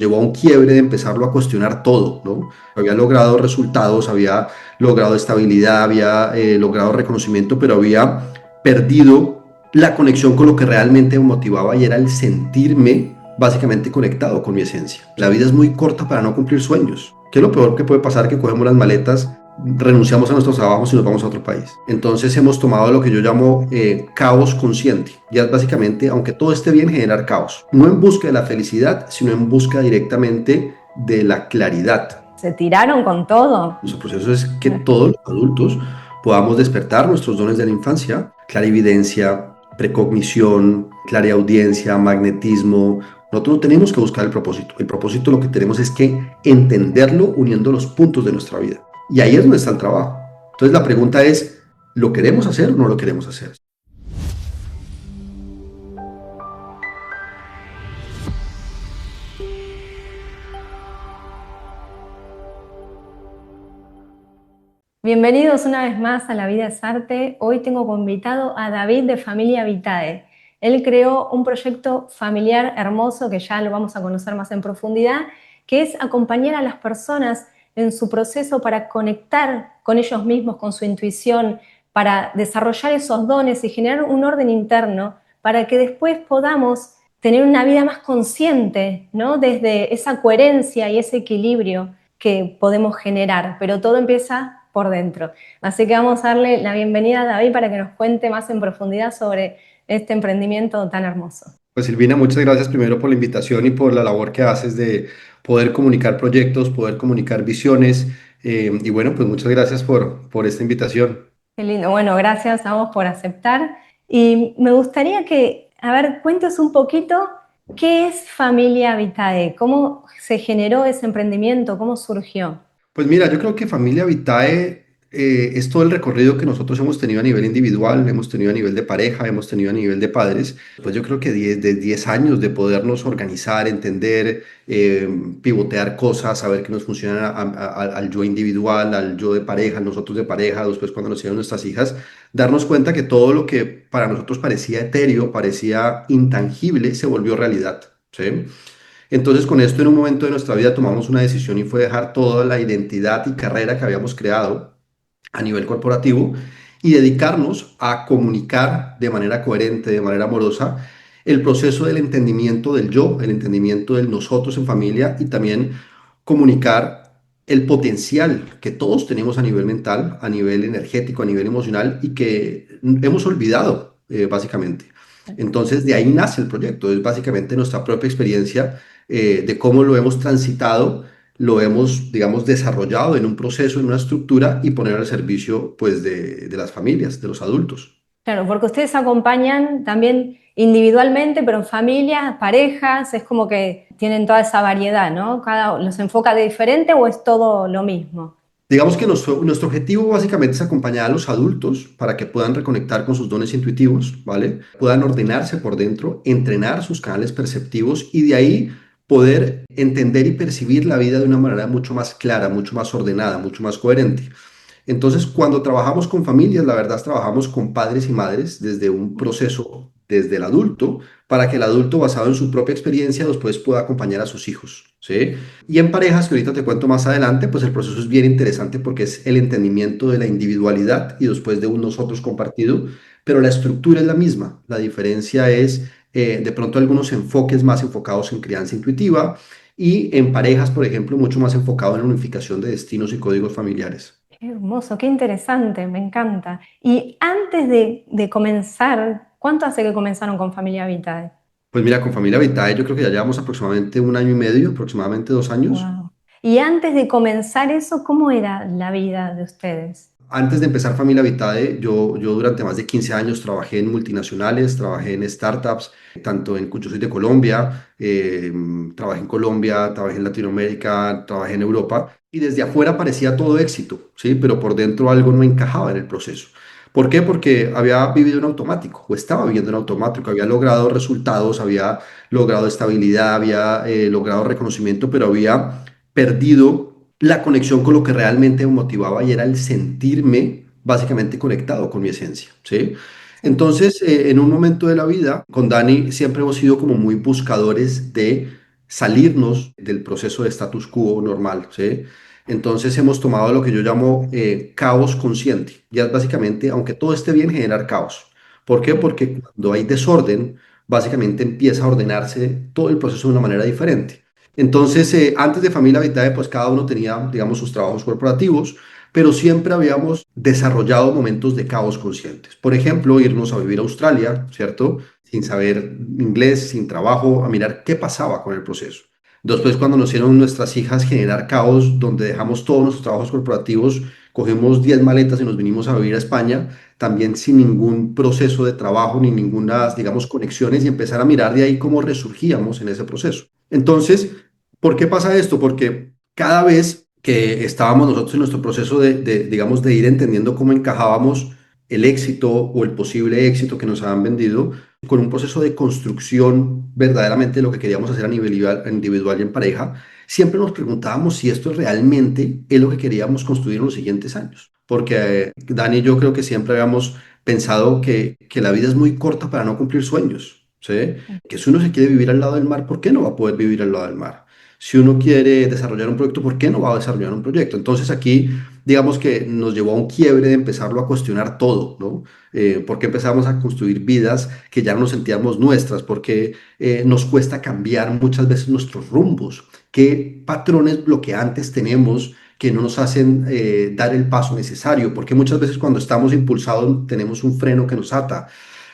llevó a un quiebre de empezarlo a cuestionar todo, ¿no? Había logrado resultados, había logrado estabilidad, había logrado reconocimiento, pero había perdido la conexión con lo que realmente me motivaba y era el sentirme básicamente conectado con mi esencia. La vida es muy corta para no cumplir sueños. ¿Qué es lo peor que puede pasar? Que cogemos las maletas, renunciamos a nuestros trabajos y nos vamos a otro país. Entonces hemos tomado lo que yo llamo caos consciente. Ya es básicamente, aunque todo esté bien, generar caos. No en busca de la felicidad, sino en busca directamente de la claridad. Se tiraron con todo. Nuestro proceso es que todos los adultos podamos despertar nuestros dones de la infancia, clarividencia, precognición, clariaudiencia, magnetismo. Nosotros no tenemos que buscar el propósito. El propósito lo que tenemos es que entenderlo uniendo los puntos de nuestra vida. Y ahí es donde está el trabajo. Entonces la pregunta es, ¿lo queremos hacer o no lo queremos hacer? Bienvenidos una vez más a La Vida es Arte. Hoy tengo como invitado a David de Familia Vitae. Él creó un proyecto familiar hermoso que ya lo vamos a conocer más en profundidad, que es acompañar a las personas en su proceso para conectar con ellos mismos, con su intuición, para desarrollar esos dones y generar un orden interno para que después podamos tener una vida más consciente, ¿no? Desde esa coherencia y ese equilibrio que podemos generar, pero todo empieza por dentro. Así que vamos a darle la bienvenida a David para que nos cuente más en profundidad sobre este emprendimiento tan hermoso. Pues Silvina, muchas gracias primero por la invitación y por la labor que haces de poder comunicar proyectos, poder comunicar visiones. Y bueno, pues muchas gracias por esta invitación. Qué lindo. Bueno, gracias a vos por aceptar. Y me gustaría que, a ver, cuentes un poquito qué es Familia Vitae, cómo se generó ese emprendimiento, cómo surgió. Pues mira, yo creo que Familia Vitae es todo el recorrido que nosotros hemos tenido a nivel individual, hemos tenido a nivel de pareja, hemos tenido a nivel de padres. Pues yo creo que de 10 años de podernos organizar, entender, pivotear cosas, saber que nos funciona al yo individual, al yo de pareja, nosotros de pareja, después cuando nos llegan nuestras hijas, darnos cuenta que todo lo que para nosotros parecía etéreo, parecía intangible, se volvió realidad. ¿Sí? Entonces, con esto en un momento de nuestra vida tomamos una decisión y fue dejar toda la identidad y carrera que habíamos creado a nivel corporativo y dedicarnos a comunicar de manera coherente, de manera amorosa, el proceso del entendimiento del yo, el entendimiento del nosotros en familia y también comunicar el potencial que todos tenemos a nivel mental, a nivel energético, a nivel emocional y que hemos olvidado, básicamente. Entonces, de ahí nace el proyecto, es básicamente nuestra propia experiencia de cómo lo hemos transitado, lo hemos, digamos, desarrollado en un proceso, en una estructura y poner al servicio, pues, de las familias, de los adultos. Claro, porque ustedes acompañan también individualmente, pero en familias, parejas, es como que tienen toda esa variedad, ¿no? Cada los enfoca de diferente o es todo lo mismo. Digamos que nuestro objetivo básicamente es acompañar a los adultos para que puedan reconectar con sus dones intuitivos, ¿vale? Puedan ordenarse por dentro, entrenar sus canales perceptivos y de ahí poder entender y percibir la vida de una manera mucho más clara, mucho más ordenada, mucho más coherente. Entonces, cuando trabajamos con familias, la verdad, trabajamos con padres y madres desde un proceso, desde el adulto, para que el adulto, basado en su propia experiencia, después pueda acompañar a sus hijos, ¿sí? Y en parejas, que ahorita te cuento más adelante, pues el proceso es bien interesante porque es el entendimiento de la individualidad y después de un nosotros compartido, pero la estructura es la misma. La diferencia es de pronto algunos enfoques más enfocados en crianza intuitiva y en parejas, por ejemplo, mucho más enfocado en la unificación de destinos y códigos familiares. Qué hermoso, qué interesante, me encanta. Y antes de comenzar, ¿cuánto hace que comenzaron con Familia Vitae? Pues mira, con Familia Vitae yo creo que ya llevamos aproximadamente un año y medio, aproximadamente 2 años. Wow. Y antes de comenzar eso, ¿cómo era la vida de ustedes? Antes de empezar Familia Vitae, yo durante más de 15 años trabajé en multinacionales, trabajé en startups, tanto en, yo soy de Colombia, trabajé en Colombia, trabajé en Latinoamérica, trabajé en Europa, y desde afuera parecía todo éxito, ¿sí? Pero por dentro algo no encajaba en el proceso. ¿Por qué? Porque había vivido en automático, o estaba viviendo en automático, había logrado resultados, había logrado estabilidad, había logrado reconocimiento, pero había perdido la conexión con lo que realmente me motivaba y era el sentirme básicamente conectado con mi esencia, ¿sí? Sí. Entonces, en un momento de la vida, con Dani siempre hemos sido como muy buscadores de salirnos del proceso de status quo normal, ¿sí? Entonces hemos tomado lo que yo llamo caos consciente. Ya es básicamente, aunque todo esté bien, generar caos. ¿Por qué? Mm. Porque cuando hay desorden, básicamente empieza a ordenarse todo el proceso de una manera diferente. Entonces, antes de Familia Vitae, pues cada uno tenía, digamos, sus trabajos corporativos, pero siempre habíamos desarrollado momentos de caos conscientes. Por ejemplo, irnos a vivir a Australia, ¿cierto? Sin saber inglés, sin trabajo, a mirar qué pasaba con el proceso. Después, cuando nos hicieron nuestras hijas generar caos, donde dejamos todos nuestros trabajos corporativos, cogimos 10 maletas y nos vinimos a vivir a España, también sin ningún proceso de trabajo ni ninguna, digamos, conexiones y empezar a mirar de ahí cómo resurgíamos en ese proceso. Entonces, ¿por qué pasa esto? Porque cada vez que estábamos nosotros en nuestro proceso digamos, de ir entendiendo cómo encajábamos el éxito o el posible éxito que nos habían vendido, con un proceso de construcción verdaderamente de lo que queríamos hacer a nivel individual y en pareja, siempre nos preguntábamos si esto realmente es lo que queríamos construir en los siguientes años. Porque Dani y yo creo que siempre habíamos pensado que la vida es muy corta para no cumplir sueños, ¿sí? Que si uno se quiere vivir al lado del mar, ¿por qué no va a poder vivir al lado del mar? Si uno quiere desarrollar un proyecto, ¿por qué no va a desarrollar un proyecto? Entonces aquí, digamos que nos llevó a un quiebre de empezarlo a cuestionar todo, ¿no? Porque empezamos a construir vidas que ya no nos sentíamos nuestras, porque nos cuesta cambiar muchas veces nuestros rumbos, qué patrones bloqueantes tenemos que no nos hacen dar el paso necesario, porque muchas veces cuando estamos impulsados tenemos un freno que nos ata.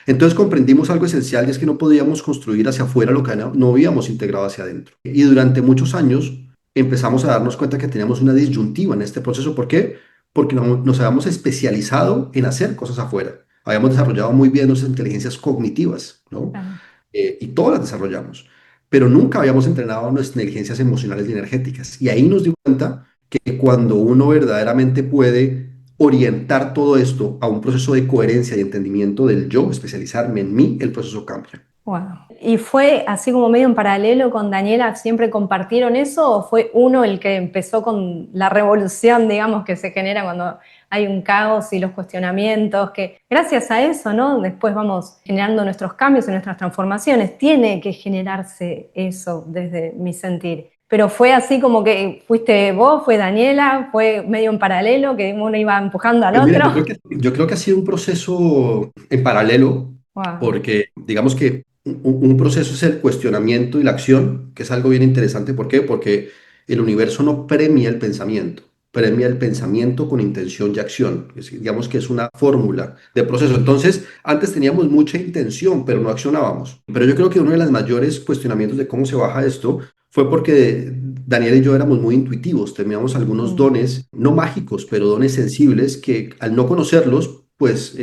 Entonces comprendimos algo esencial y es que no podíamos construir hacia afuera lo que no habíamos integrado hacia adentro. Y durante muchos años empezamos a darnos cuenta que teníamos una disyuntiva en este proceso. ¿Por qué? Porque nos habíamos especializado en hacer cosas afuera. Habíamos desarrollado muy bien nuestras inteligencias cognitivas, ¿no? Claro. Y todas las desarrollamos, pero nunca habíamos entrenado nuestras inteligencias emocionales y energéticas. Y ahí nos dimos cuenta que cuando uno verdaderamente puede orientar todo esto a un proceso de coherencia y entendimiento del yo, especializarme en mí, el proceso cambia. Wow. ¿Y fue así como medio en paralelo con Daniela, siempre compartieron eso o fue uno el que empezó con la revolución, digamos, que se genera cuando hay un caos y los cuestionamientos, que gracias a eso, ¿no? Después vamos generando nuestros cambios y nuestras transformaciones. Tiene que generarse eso desde mi sentir. Pero fue así como que fuiste vos, fue Daniela, fue medio en paralelo, que uno iba empujando al Pues mira, otro. yo creo que ha sido un proceso en paralelo, Wow. porque digamos que un proceso es el cuestionamiento y la acción, que es algo bien interesante. ¿Por qué? Porque el universo no premia el pensamiento, premia el pensamiento con intención y acción. Digamos que es una fórmula de proceso. Entonces, antes teníamos mucha intención, pero no accionábamos. Pero yo creo que uno de los mayores cuestionamientos de cómo se baja esto fue porque Daniel y yo éramos muy intuitivos, teníamos algunos Mm. dones, no mágicos, pero dones sensibles que al no conocerlos, pues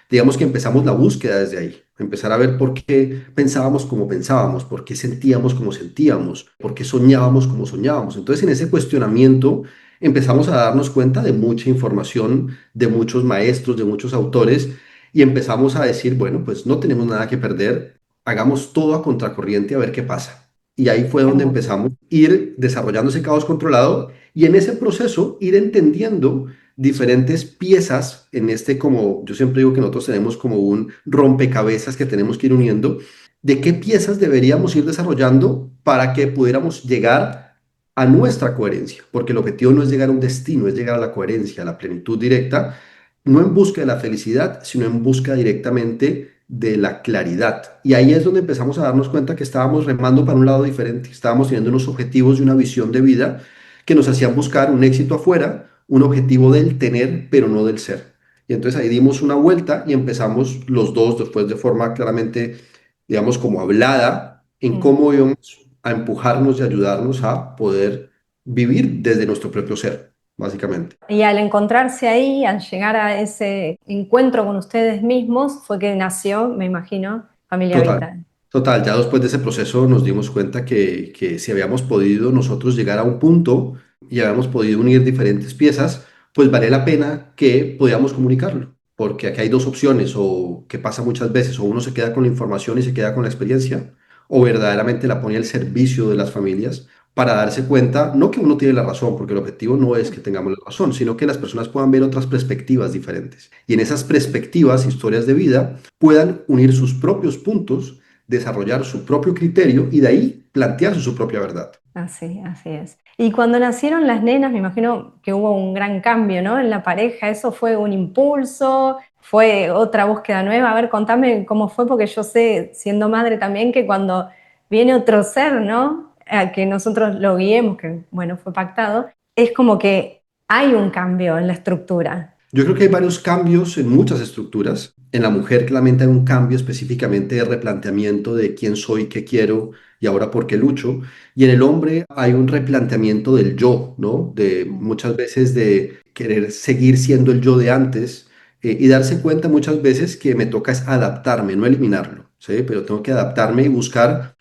digamos que empezamos la búsqueda desde ahí, empezar a ver por qué pensábamos como pensábamos, por qué sentíamos como sentíamos, por qué soñábamos como soñábamos. Entonces en ese cuestionamiento empezamos a darnos cuenta de mucha información, de muchos maestros, de muchos autores, y empezamos a decir, bueno, pues no tenemos nada que perder, hagamos todo a contracorriente a ver qué pasa. Y ahí fue donde Hermoso. empezamos a ir desarrollando ese caos controlado y en ese proceso ir entendiendo diferentes piezas en este, como yo siempre digo que nosotros tenemos como un rompecabezas que tenemos que ir uniendo, de qué piezas deberíamos ir desarrollando para que pudiéramos llegar a nuestra coherencia, porque el objetivo no es llegar a un destino, es llegar a la coherencia, a la plenitud directa, no en busca de la felicidad, sino en busca directamente de la claridad. Y ahí es donde empezamos a darnos cuenta que estábamos remando para un lado diferente, estábamos teniendo unos objetivos y una visión de vida que nos hacían buscar un éxito afuera, un objetivo del tener, pero no del ser. Y entonces ahí dimos una vuelta y empezamos los dos, después de forma claramente, digamos, como hablada, en Mm. cómo íbamos a empujarnos y ayudarnos a poder vivir desde nuestro propio ser, básicamente. Y al encontrarse ahí, al llegar a ese encuentro con ustedes mismos, fue que nació, me imagino, Familia Total, Vital. total. Ya después de ese proceso nos dimos cuenta que si habíamos podido nosotros llegar a un punto y habíamos podido unir diferentes piezas, pues vale la pena que podamos comunicarlo. Porque aquí hay dos opciones, o que pasa muchas veces, o uno se queda con la información y se queda con la experiencia, o verdaderamente la pone al servicio de las familias para darse cuenta, no que uno tiene la razón, porque el objetivo no es que tengamos la razón, sino que las personas puedan ver otras perspectivas diferentes. Y en esas perspectivas, historias de vida, puedan unir sus propios puntos desarrollar su propio criterio y de ahí plantearse su propia verdad. Así es. Y cuando nacieron las nenas, me imagino que hubo un gran cambio, ¿no? En la pareja, ¿eso fue un impulso? ¿Fue otra búsqueda nueva? A ver, contame cómo fue, porque yo sé, siendo madre también, que cuando viene otro ser, ¿no? A que nosotros lo guiemos, que bueno, fue pactado, es como que hay un cambio en la estructura. Yo creo que hay varios cambios en muchas estructuras. En la mujer claramente hay un cambio específicamente de replanteamiento de quién soy, qué quiero y ahora por qué lucho. Y en el hombre hay un replanteamiento del yo, ¿no? De muchas veces de querer seguir siendo el yo de antes y darse cuenta muchas veces que me toca es adaptarme, no eliminarlo, ¿sí? Pero tengo que adaptarme y buscar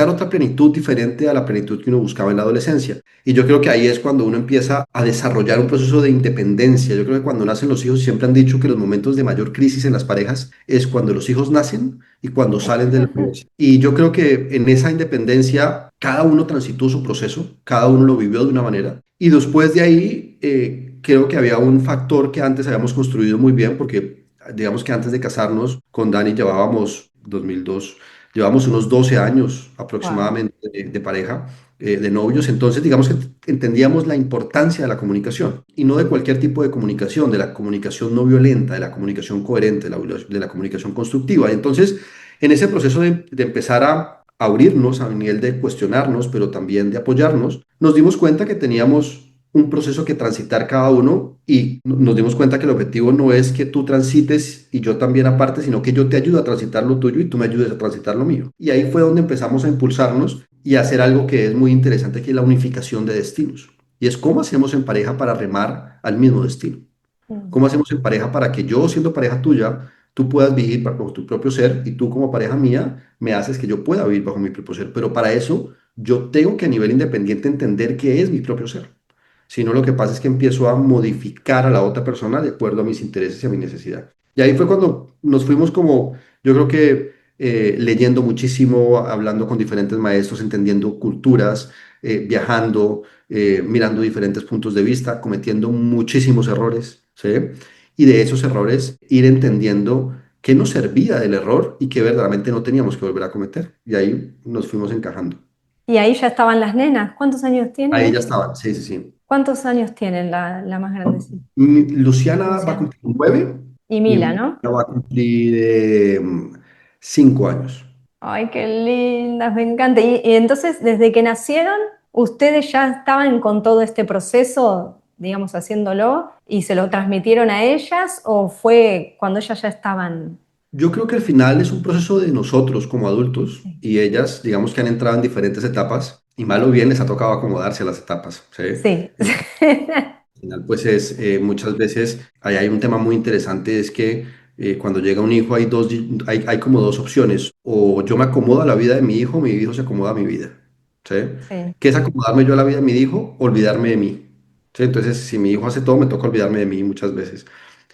otra plenitud diferente a la plenitud que uno buscaba en la adolescencia. Y yo creo que ahí es cuando uno empieza a desarrollar un proceso de independencia. Yo creo que cuando nacen los hijos, siempre han dicho que los momentos de mayor crisis en las parejas es cuando los hijos nacen y cuando salen de la universidad. Y yo creo que en esa independencia cada uno transitó su proceso, cada uno lo vivió de una manera. Y después de ahí, creo que había un factor que antes habíamos construido muy bien, porque digamos que antes de casarnos con Dani llevábamos 2002, llevamos unos 12 años Wow. aproximadamente de pareja de novios, entonces digamos que entendíamos la importancia de la comunicación y no de cualquier tipo de comunicación, de la comunicación no violenta, de la comunicación coherente, de la comunicación constructiva. Y entonces, en ese proceso de empezar a abrirnos a nivel de cuestionarnos, pero también de apoyarnos, nos dimos cuenta que teníamos un proceso que transitar cada uno y nos dimos cuenta que el objetivo no es que tú transites y yo también aparte, sino que yo te ayudo a transitar lo tuyo y tú me ayudes a transitar lo mío. Y ahí fue donde empezamos a impulsarnos y a hacer algo que es muy interesante, que es la unificación de destinos. Y es cómo hacemos en pareja para remar al mismo destino. Mm. ¿Cómo hacemos en pareja para que yo, siendo pareja tuya, tú puedas vivir bajo tu propio ser y tú como pareja mía me haces que yo pueda vivir bajo mi propio ser? Pero para eso yo tengo que a nivel independiente entender qué es mi propio ser. Si no, lo que pasa es que empiezo a modificar a la otra persona de acuerdo a mis intereses y a mi necesidad. Y ahí fue cuando nos fuimos como, yo creo que leyendo muchísimo, hablando con diferentes maestros, entendiendo culturas, viajando, mirando diferentes puntos de vista, cometiendo muchísimos errores, ¿sí? Y de esos errores ir entendiendo qué nos servía del error y qué verdaderamente no teníamos que volver a cometer. Y ahí nos fuimos encajando. Y ahí ya estaban las nenas. ¿Cuántos años Ahí ya tienen? estaban, sí, sí, sí. ¿Cuántos años tienen la más grandecita? Luciana va a Luciana. cumplir 9 Y y Mila, Mila ¿no? va a cumplir 5 años. Ay, qué lindas, me encanta. Y entonces, desde que nacieron, ustedes ya estaban con todo este proceso, digamos, haciéndolo, y se lo transmitieron a ellas, o fue cuando ellas ya estaban. Yo creo que al final es un proceso de nosotros como adultos Sí. y ellas, digamos que han entrado en diferentes etapas y mal o bien les ha tocado acomodarse a las etapas, ¿sí? Sí. Al final, pues es muchas veces, ahí hay un tema muy interesante, es que cuando llega un hijo hay como dos opciones, o yo me acomodo a la vida de mi hijo se acomoda a mi vida, ¿sí? Sí, ¿Qué es acomodarme yo a la vida de mi hijo? Olvidarme de mí, ¿sí? Entonces, si mi hijo hace todo, me toca olvidarme de mí muchas veces.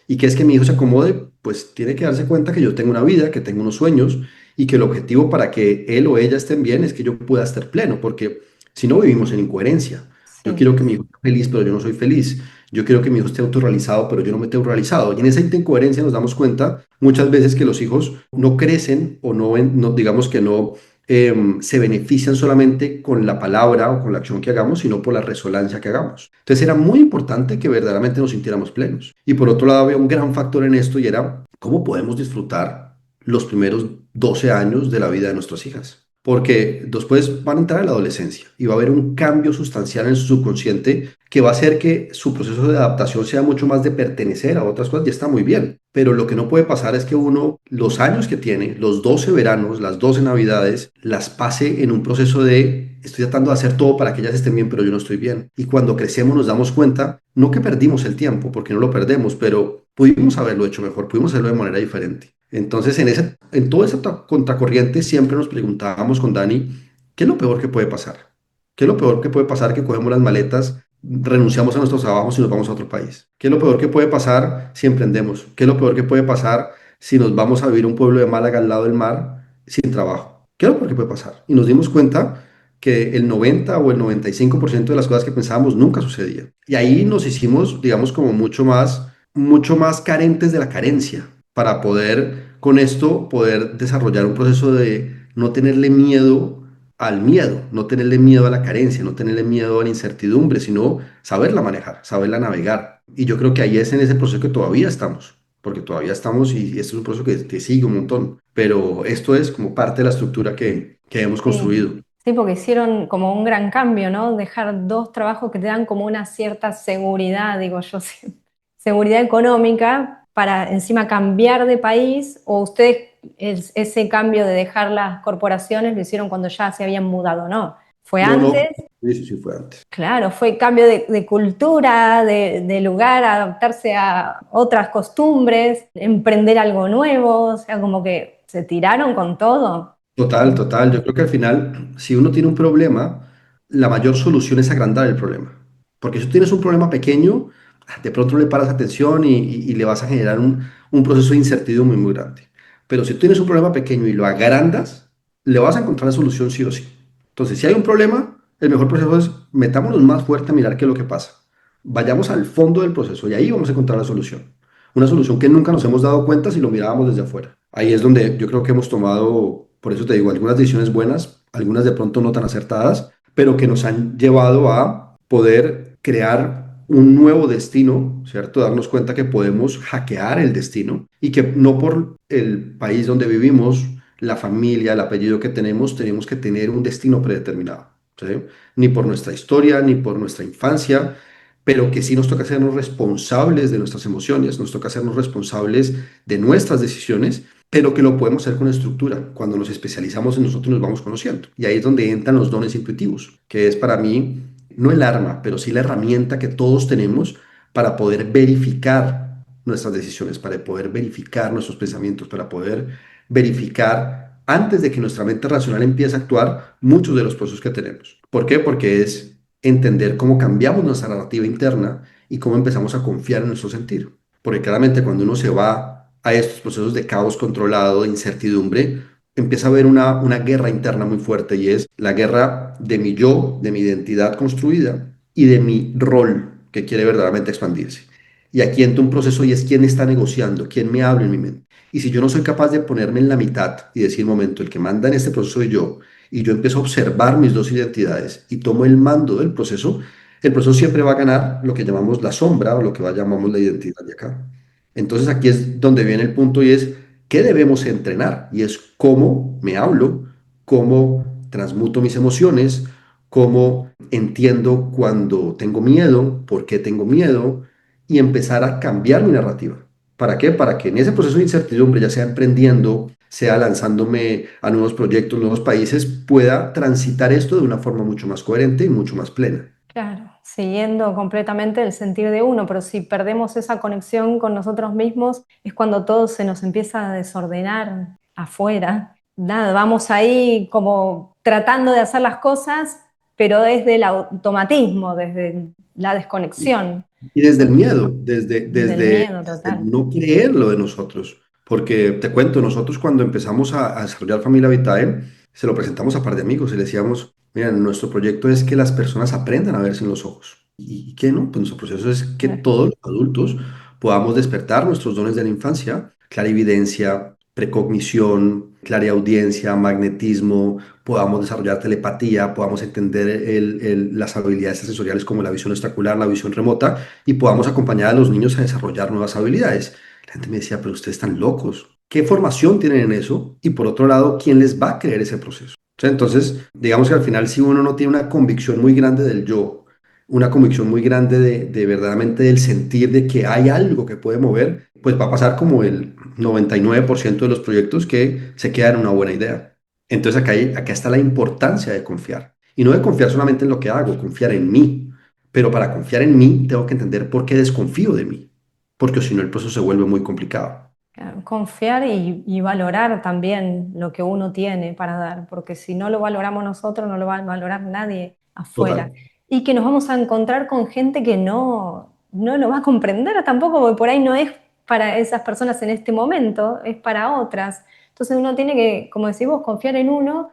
¿Y qué es que mi hijo se acomode? Pues tiene que darse cuenta que yo tengo una vida, que tengo unos sueños y que el objetivo para que él o ella estén bien es que yo pueda estar pleno, porque si no vivimos en incoherencia. Yo sí. quiero que mi hijo esté feliz, pero yo no soy feliz. Yo quiero que mi hijo esté autorrealizado, pero yo no me tengo realizado. Y en esa incoherencia nos damos cuenta muchas veces que los hijos no crecen o no digamos que no se benefician solamente con la palabra o con la acción que hagamos, sino por la resonancia que hagamos. Entonces era muy importante que verdaderamente nos sintiéramos plenos. Y por otro lado había un gran factor en esto y era cómo podemos disfrutar los primeros 12 años de la vida de nuestras hijas. Porque después van a entrar en la adolescencia y va a haber un cambio sustancial en su subconsciente que va a hacer que su proceso de adaptación sea mucho más de pertenecer a otras cosas y está muy bien. Pero lo que no puede pasar es que uno, los años que tiene, los 12 veranos, las 12 navidades, las pase en un proceso de estoy tratando de hacer todo para que ellas estén bien, pero yo no estoy bien. Y cuando crecemos nos damos cuenta, no que perdimos el tiempo, porque no lo perdemos, pero pudimos haberlo hecho mejor, pudimos hacerlo de manera diferente. Entonces, en toda esa contracorriente siempre nos preguntábamos con Dani, ¿qué es lo peor que puede pasar? ¿Qué es lo peor que puede pasar que cogemos las maletas, renunciamos a nuestros trabajos y nos vamos a otro país? ¿Qué es lo peor que puede pasar si emprendemos? ¿Qué es lo peor que puede pasar si nos vamos a vivir a un pueblo de Málaga al lado del mar sin trabajo? ¿Qué es lo peor que puede pasar? Y nos dimos cuenta que el 90 o el 95% de las cosas que pensábamos nunca sucedía. Y ahí nos hicimos, digamos, como mucho más carentes de la carencia para poder, con esto, poder desarrollar un proceso de no tenerle miedo al miedo, no tenerle miedo a la carencia, no tenerle miedo a la incertidumbre, sino saberla manejar, saberla navegar. Y yo creo que ahí es en ese proceso que todavía estamos, porque todavía estamos y esto es un proceso que sigue un montón, pero esto es como parte de la estructura que hemos Sí, construido. sí, porque hicieron como un gran cambio, ¿no? Dejar dos trabajos que te dan como una cierta seguridad, digo yo, sí, seguridad económica para encima cambiar de país, o ustedes ese cambio de dejar las corporaciones lo hicieron cuando ya se habían mudado, ¿no? Fue No, no, antes, sí, sí, sí fue antes. claro, fue cambio de cultura, de lugar, adaptarse a otras costumbres, emprender algo nuevo, o sea, como que se tiraron con todo. Total, total. Yo creo que al final, si uno tiene un problema, la mayor solución es agrandar el problema. Porque si tú tienes un problema pequeño, de pronto le paras atención y le vas a generar un proceso de incertidumbre muy grande. Pero si tú tienes un problema pequeño y lo agrandas, le vas a encontrar la solución sí o sí. Entonces, si hay un problema, el mejor proceso es metámonos más fuerte a mirar qué es lo que pasa. Vayamos al fondo del proceso y ahí vamos a encontrar la solución. Una solución que nunca nos hemos dado cuenta si lo mirábamos desde afuera. Ahí es donde yo creo que hemos tomado, por eso te digo, algunas decisiones buenas, algunas de pronto no tan acertadas, pero que nos han llevado a poder crear un nuevo destino, ¿cierto? Darnos cuenta que podemos hackear el destino y que no por el país donde vivimos, la familia, el apellido que tenemos que tener un destino predeterminado, ¿sí? Ni por nuestra historia, ni por nuestra infancia, pero que sí nos toca hacernos responsables de nuestras emociones, nos toca hacernos responsables de nuestras decisiones, pero que lo podemos hacer con estructura. Cuando nos especializamos en nosotros nos vamos conociendo. Y ahí es donde entran los dones intuitivos, que es para mí no el arma, pero sí la herramienta que todos tenemos para poder verificar nuestras decisiones, para poder verificar nuestros pensamientos, para poder verificar antes de que nuestra mente racional empiece a actuar muchos de los procesos que tenemos. ¿Por qué? Porque es entender cómo cambiamos nuestra narrativa interna y cómo empezamos a confiar en nuestro sentir. Porque claramente cuando uno se va a estos procesos de caos controlado, de incertidumbre, empieza a haber una guerra interna muy fuerte y es la guerra de mi yo, de mi identidad construida y de mi rol que quiere verdaderamente expandirse. Y aquí entra un proceso y es quién está negociando, quién me habla en mi mente. Y si yo no soy capaz de ponerme en la mitad y decir, momento, el que manda en este proceso soy yo, y yo empiezo a observar mis dos identidades y tomo el mando del proceso, el proceso siempre va a ganar lo que llamamos la sombra o lo que llamamos la identidad de acá. Entonces aquí es donde viene el punto y es, ¿qué debemos entrenar? Y es cómo me hablo, cómo transmuto mis emociones, cómo entiendo cuando tengo miedo, por qué tengo miedo, y empezar a cambiar mi narrativa. ¿Para qué? Para que en ese proceso de incertidumbre, ya sea emprendiendo, sea lanzándome a nuevos proyectos, nuevos países, pueda transitar esto de una forma mucho más coherente y mucho más plena. Claro, siguiendo completamente el sentir de uno, pero si perdemos esa conexión con nosotros mismos es cuando todo se nos empieza a desordenar afuera. Nada, vamos ahí como tratando de hacer las cosas, pero desde el automatismo, desde la Y, desconexión, y desde el miedo, desde, desde el desde, miedo desde total. el no creer lo de nosotros. Porque te cuento, nosotros cuando empezamos a desarrollar Familia Vitae, se lo presentamos a par de amigos y le decíamos, mira, nuestro proyecto es que las personas aprendan a verse en los ojos. ¿Y qué no? Pues nuestro proceso es que todos los adultos podamos despertar nuestros dones de la infancia, clarividencia, precognición, clariaudiencia, magnetismo, podamos desarrollar telepatía, podamos entender las habilidades sensoriales como la visión especular, la visión remota, y podamos acompañar a los niños a desarrollar nuevas habilidades. La gente me decía, pero ustedes están locos. ¿Qué formación tienen en eso? Y por otro lado, ¿quién les va a creer ese proceso? O sea, entonces, digamos que al final, si uno no tiene una convicción muy grande del yo, una convicción muy grande de verdaderamente del sentir de que hay algo que puede mover, pues va a pasar como el 99% de los proyectos que se quedan en una buena idea. Entonces acá está la importancia de confiar. Y no de confiar solamente en lo que hago, confiar en mí. Pero para confiar en mí tengo que entender por qué desconfío de mí. Porque si no el proceso se vuelve muy complicado. Claro, confiar y valorar también lo que uno tiene para dar, porque si no lo valoramos nosotros, no lo va a valorar nadie afuera. Total, Y que nos vamos a encontrar con gente que no lo va a comprender tampoco, porque por ahí no es para esas personas en este momento, es para otras. Entonces uno tiene que, como decís vos, confiar en uno,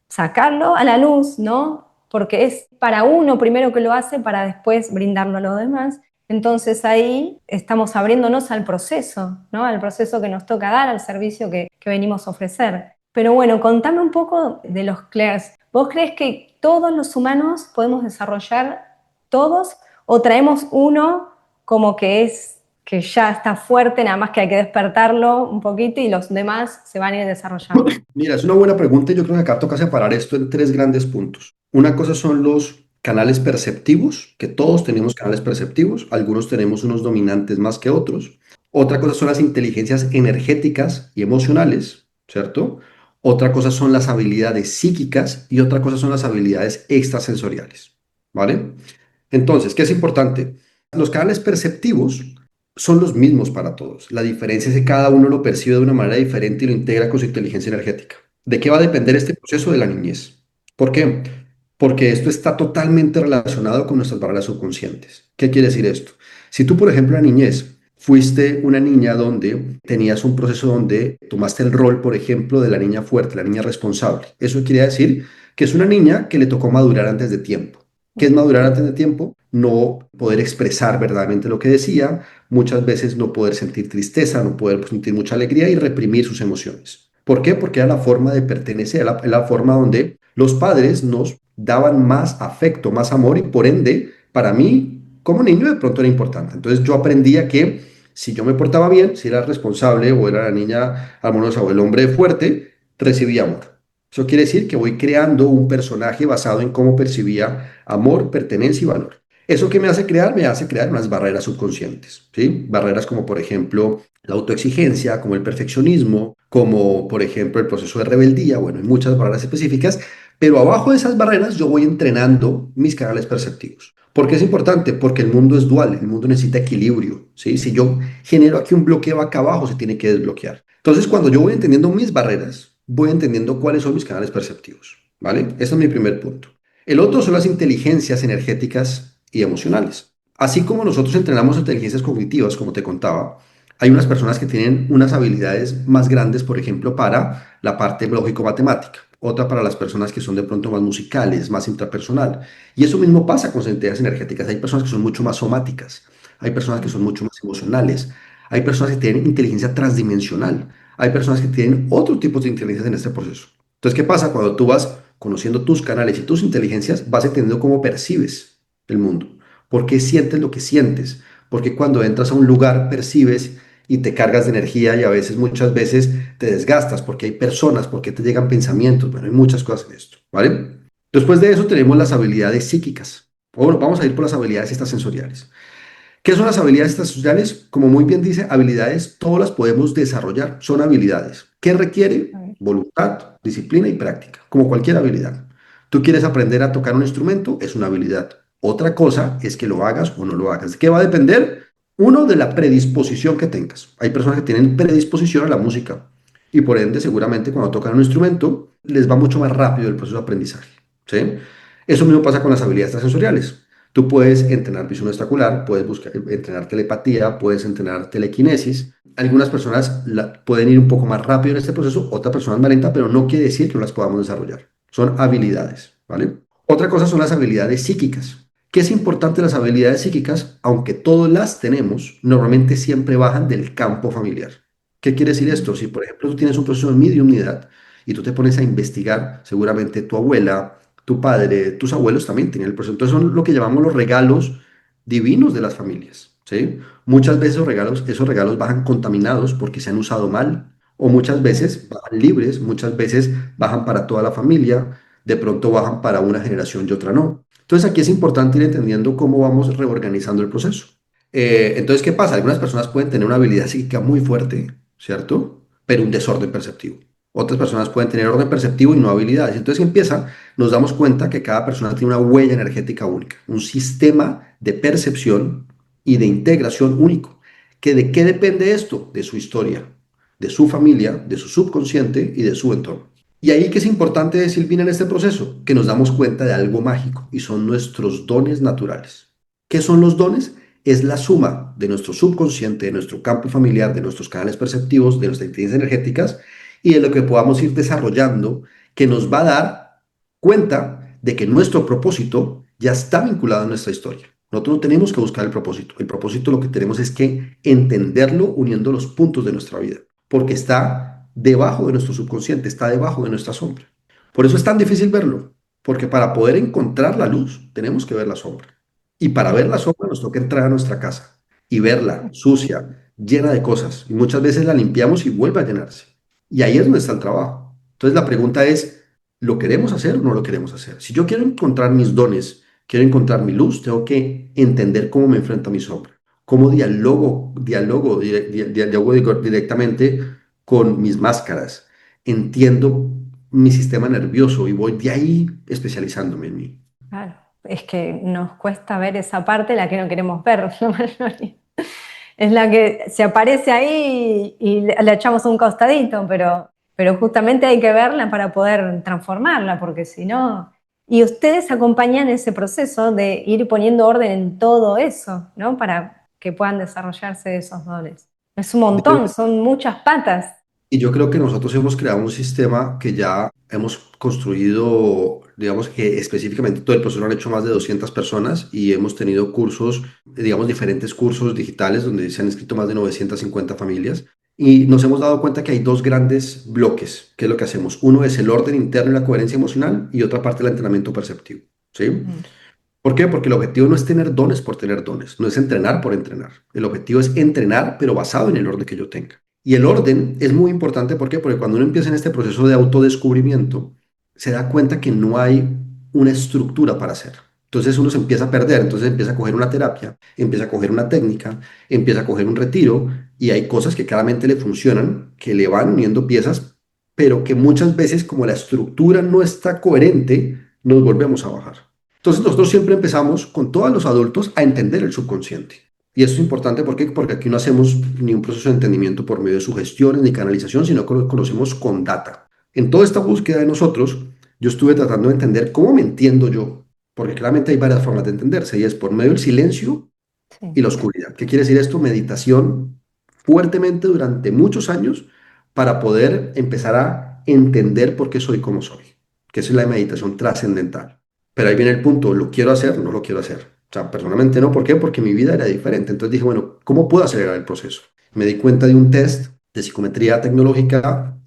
sacarlo a la luz, ¿no? Porque es para uno primero que lo hace para después brindarlo a los demás. Entonces ahí estamos abriéndonos al proceso, ¿no? Al proceso que nos toca dar, al servicio que venimos a ofrecer. Pero bueno, contame un poco de los CLERS. ¿Vos crees que todos los humanos podemos desarrollar todos o traemos uno como que es que ya está fuerte, nada más que hay que despertarlo un poquito y los demás se van a ir desarrollando? Mira, es una buena pregunta y yo creo que acá toca separar esto en tres grandes puntos. Una cosa son los canales perceptivos, que todos tenemos canales perceptivos, algunos tenemos unos dominantes más que otros. Otra cosa son las inteligencias energéticas y emocionales, ¿cierto? Otra cosa son las habilidades psíquicas y otra cosa son las habilidades extrasensoriales, ¿vale? Entonces, ¿qué es importante? Los canales perceptivos son los mismos para todos. La diferencia es que cada uno lo percibe de una manera diferente y lo integra con su inteligencia energética. ¿De qué va a depender este proceso? De la niñez. ¿Por qué? Porque esto está totalmente relacionado con nuestras barreras subconscientes. ¿Qué quiere decir esto? Si tú, por ejemplo, en la niñez fuiste una niña donde tenías un proceso donde tomaste el rol, por ejemplo, de la niña fuerte, la niña responsable. Eso quiere decir que es una niña que le tocó madurar antes de tiempo. ¿Qué es madurar antes de tiempo? No poder expresar verdaderamente lo que decía, muchas veces no poder sentir tristeza, no poder sentir mucha alegría y reprimir sus emociones. ¿Por qué? Porque era la forma de pertenecer, era la forma donde los padres nos daban más afecto, más amor y por ende, para mí, como niño, de pronto era importante. Entonces yo aprendía que si yo me portaba bien, si era responsable o era la niña armoniosa o el hombre fuerte, recibía amor. Eso quiere decir que voy creando un personaje basado en cómo percibía amor, pertenencia y valor. ¿Eso qué me hace crear? Me hace crear unas barreras subconscientes, ¿sí? Barreras como, por ejemplo, la autoexigencia, como el perfeccionismo, como, por ejemplo, el proceso de rebeldía. Bueno, hay muchas barreras específicas, pero abajo de esas barreras yo voy entrenando mis canales perceptivos. ¿Por qué es importante? Porque el mundo es dual, el mundo necesita equilibrio, ¿sí? Si yo genero aquí un bloqueo acá abajo, se tiene que desbloquear. Entonces, cuando yo voy entendiendo mis barreras, voy entendiendo cuáles son mis canales perceptivos, ¿vale? Ese es mi primer punto. El otro son las inteligencias energéticas y emocionales. Así como nosotros entrenamos inteligencias cognitivas, como te contaba, hay unas personas que tienen unas habilidades más grandes, por ejemplo, para la parte lógico-matemática, otra para las personas que son de pronto más musicales, más intrapersonal. Y eso mismo pasa con las inteligencias energéticas. Hay personas que son mucho más somáticas, hay personas que son mucho más emocionales, hay personas que tienen inteligencia transdimensional, hay personas que tienen otro tipo de inteligencia en este proceso. Entonces, ¿qué pasa? Cuando tú vas conociendo tus canales y tus inteligencias, vas entendiendo cómo percibes el mundo, por qué sientes lo que sientes, porque cuando entras a un lugar percibes y te cargas de energía y a veces, muchas veces, te desgastas porque hay personas, porque te llegan pensamientos, bueno, hay muchas cosas en esto, ¿vale? Después de eso tenemos las habilidades psíquicas. Bueno, vamos a ir por las habilidades extrasensoriales. ¿Qué son las habilidades extrasociales? Como muy bien dice, habilidades, todas las podemos desarrollar, son habilidades. ¿Qué requiere? Voluntad, disciplina y práctica, como cualquier habilidad. Tú quieres aprender a tocar un instrumento, es una habilidad. Otra cosa es que lo hagas o no lo hagas. ¿De qué va a depender? Uno, de la predisposición que tengas. Hay personas que tienen predisposición a la música y por ende seguramente cuando tocan un instrumento les va mucho más rápido el proceso de aprendizaje. ¿Sí? Eso mismo pasa con las habilidades sensoriales. Tú puedes entrenar visión extraocular, puedes entrenar telepatía, puedes entrenar telequinesis. Algunas personas pueden ir un poco más rápido en este proceso, otras personas más lenta, pero no quiere decir que no las podamos desarrollar. Son habilidades, ¿vale? Otra cosa son las habilidades psíquicas. ¿Qué es importante? Las habilidades psíquicas, aunque todas las tenemos, normalmente siempre bajan del campo familiar. ¿Qué quiere decir esto? Si, por ejemplo, tú tienes un proceso de mediumnidad y tú te pones a investigar, seguramente tu abuela, tu padre, tus abuelos también tienen el proceso. Entonces son lo que llamamos los regalos divinos de las familias, ¿sí? Muchas veces esos regalos bajan contaminados porque se han usado mal, o muchas veces bajan libres, muchas veces bajan para toda la familia, de pronto bajan para una generación y otra no. Entonces aquí es importante ir entendiendo cómo vamos reorganizando el proceso. Entonces, ¿qué pasa? Algunas personas pueden tener una habilidad psíquica muy fuerte, ¿cierto? Pero un desorden perceptivo. Otras personas pueden tener orden perceptivo y no habilidades. Entonces, ¿qué empieza? Nos damos cuenta que cada persona tiene una huella energética única, un sistema de percepción y de integración único. ¿Que de qué depende esto? De su historia, de su familia, de su subconsciente y de su entorno. Y ahí que es importante decir bien en este proceso, que nos damos cuenta de algo mágico y son nuestros dones naturales. ¿Qué son los dones? Es la suma de nuestro subconsciente, de nuestro campo familiar, de nuestros canales perceptivos, de nuestras inteligencias energéticas y de lo que podamos ir desarrollando, que nos va a dar cuenta de que nuestro propósito ya está vinculado a nuestra historia. Nosotros no tenemos que buscar el propósito. El propósito lo que tenemos es que entenderlo uniendo los puntos de nuestra vida, porque está debajo de nuestro subconsciente, está debajo de nuestra sombra. Por eso es tan difícil verlo, porque para poder encontrar la luz tenemos que ver la sombra. Y para ver la sombra nos toca entrar a nuestra casa y verla sucia, llena de cosas. Y muchas veces la limpiamos y vuelve a llenarse. Y ahí es donde está el trabajo. Entonces la pregunta es, ¿lo queremos hacer o no lo queremos hacer? Si yo quiero encontrar mis dones, quiero encontrar mi luz, tengo que entender cómo me enfrento a mi sombra, cómo dialogo directamente con mis máscaras, entiendo mi sistema nervioso y voy de ahí especializándome en mí. Claro, es que nos cuesta ver esa parte, la que no queremos ver, la mayoría. Es la que se aparece ahí y la echamos a un costadito, pero justamente hay que verla para poder transformarla, porque si no... Y ustedes acompañan ese proceso de ir poniendo orden en todo eso, ¿no? Para que puedan desarrollarse esos dones. Es un montón, son muchas patas. Y yo creo que nosotros hemos creado un sistema que ya hemos construido, digamos que específicamente todo el proceso lo han hecho más de 200 personas y hemos tenido cursos, digamos, diferentes cursos digitales donde se han inscrito más de 950 familias. Y nos hemos dado cuenta que hay dos grandes bloques, que es lo que hacemos. Uno es el orden interno y la coherencia emocional y otra parte el entrenamiento perceptivo. ¿Sí? Mm, ¿Por qué? Porque el objetivo no es tener dones por tener dones, no es entrenar por entrenar. El objetivo es entrenar, pero basado en el orden que yo tenga. Y el orden es muy importante, ¿por qué? Porque cuando uno empieza en este proceso de autodescubrimiento, se da cuenta que no hay una estructura para hacer. Entonces uno se empieza a perder, entonces empieza a coger una terapia, empieza a coger una técnica, empieza a coger un retiro y hay cosas que claramente le funcionan, que le van uniendo piezas, pero que muchas veces como la estructura no está coherente, nos volvemos a bajar. Entonces nosotros siempre empezamos con todos los adultos a entender el subconsciente. Y eso es importante porque aquí no hacemos ni un proceso de entendimiento por medio de sugestiones ni canalización, sino que lo conocemos con data. En toda esta búsqueda de nosotros, yo estuve tratando de entender cómo me entiendo yo, porque claramente hay varias formas de entenderse, y es por medio del silencio y sí. la oscuridad. ¿Qué quiere decir esto? Meditación fuertemente durante muchos años para poder empezar a entender por qué soy como soy, que esa es la meditación trascendental. Pero ahí viene el punto, ¿lo quiero hacer? No lo quiero hacer. O sea, personalmente no, ¿por qué? Porque mi vida era diferente. Entonces dije, bueno, ¿cómo puedo acelerar el proceso? Me di cuenta de un test de psicometría tecnológica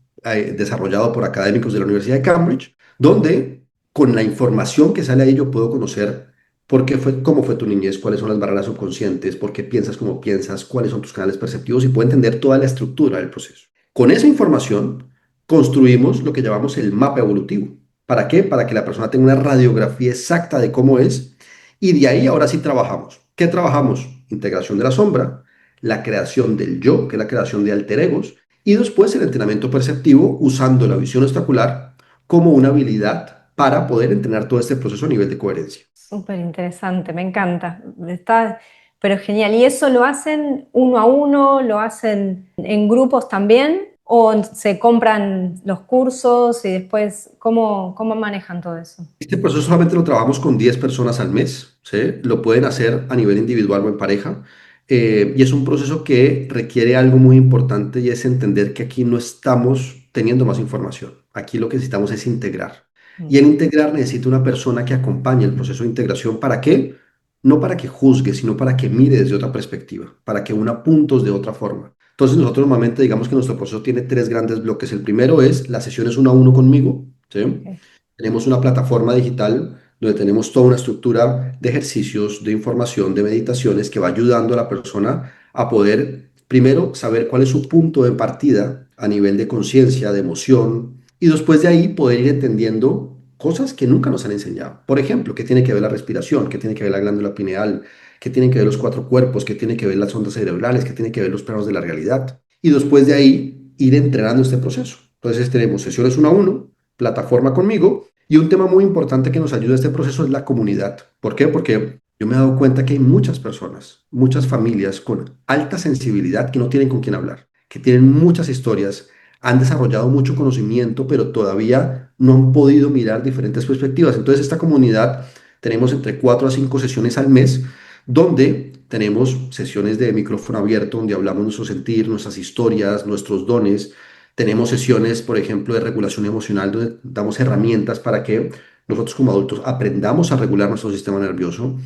desarrollado por académicos de la Universidad de Cambridge, donde con la información que sale ahí yo puedo conocer por qué fue, cómo fue tu niñez, cuáles son las barreras subconscientes, por qué piensas como piensas, cuáles son tus canales perceptivos y puedo entender toda la estructura del proceso. Con esa información construimos lo que llamamos el mapa evolutivo. ¿Para qué? Para que la persona tenga una radiografía exacta de cómo es y de ahí ahora sí trabajamos. ¿Qué trabajamos? Integración de la sombra, la creación del yo, que es la creación de alter egos, y después el entrenamiento perceptivo usando la visión especular como una habilidad para poder entrenar todo este proceso a nivel de coherencia. Súper interesante, me encanta. Está, pero genial. ¿Y eso lo hacen uno a uno? ¿Lo hacen en grupos también? ¿O se compran los cursos y después cómo manejan todo eso? Este proceso solamente lo trabajamos con 10 personas al mes, ¿sí? Lo pueden hacer a nivel individual o en pareja. Y es un proceso que requiere algo muy importante y es entender que aquí no estamos teniendo más información. Aquí lo que necesitamos es integrar. Y Mm, en integrar necesita una persona que acompañe el proceso de integración. ¿Para qué? No para que juzgue, sino para que mire desde otra perspectiva, para que una puntos de otra forma. Entonces nosotros normalmente digamos que nuestro proceso tiene tres grandes bloques. El primero es las sesiones uno a uno conmigo, ¿sí? ok. Tenemos una plataforma digital donde tenemos toda una estructura de ejercicios, de información, de meditaciones que va ayudando a la persona a poder, primero, saber cuál es su punto de partida a nivel de conciencia, de emoción, y después de ahí poder ir entendiendo cosas que nunca nos han enseñado. Por ejemplo, qué tiene que ver la respiración, qué tiene que ver la glándula pineal, qué tiene que ver los cuatro cuerpos, qué tiene que ver las ondas cerebrales, qué tiene que ver los planos de la realidad. Y después de ahí ir entrenando este proceso. Entonces tenemos sesiones uno a uno, plataforma conmigo. Y un tema muy importante que nos ayuda a este proceso es la comunidad. ¿Por qué? Porque yo me he dado cuenta que hay muchas personas, muchas familias con alta sensibilidad que no tienen con quién hablar, que tienen muchas historias, han desarrollado mucho conocimiento, pero todavía no han podido mirar diferentes perspectivas. Entonces, esta comunidad tenemos entre 4 a 5 sesiones al mes, donde tenemos sesiones de micrófono abierto, donde hablamos nuestro sentir, nuestras historias, nuestros dones, tenemos sesiones, por ejemplo, de regulación emocional, donde damos herramientas para que nosotros como adultos aprendamos a regular nuestro sistema nervioso.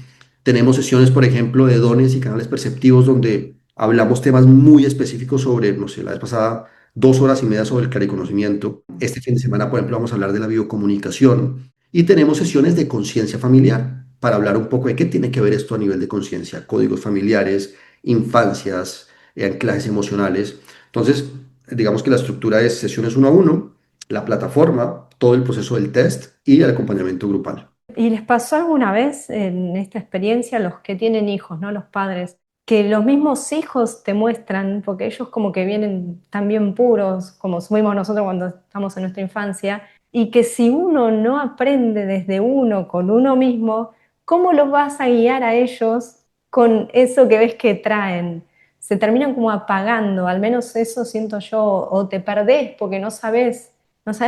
Tenemos sesiones, por ejemplo, de dones y canales perceptivos, donde hablamos temas muy específicos sobre, no sé, la vez pasada 2 horas y media sobre el clariconocimiento. Este fin de semana, por ejemplo, vamos a hablar de la biocomunicación y tenemos sesiones de conciencia familiar para hablar un poco de qué tiene que ver esto a nivel de conciencia, códigos familiares, infancias, anclajes emocionales. Entonces, digamos que la estructura es sesiones uno a uno, la plataforma, todo el proceso del test y el acompañamiento grupal. ¿Y les pasó alguna vez en esta experiencia, los que tienen hijos, ¿no? Los padres, que los mismos hijos te muestran, porque ellos como que vienen también puros, como fuimos nosotros cuando estamos en nuestra infancia, y que si uno no aprende desde uno, con uno mismo, ¿cómo los vas a guiar a ellos con eso que ves que traen? Se terminan como apagando, al menos eso siento yo, o te perdés porque no sabes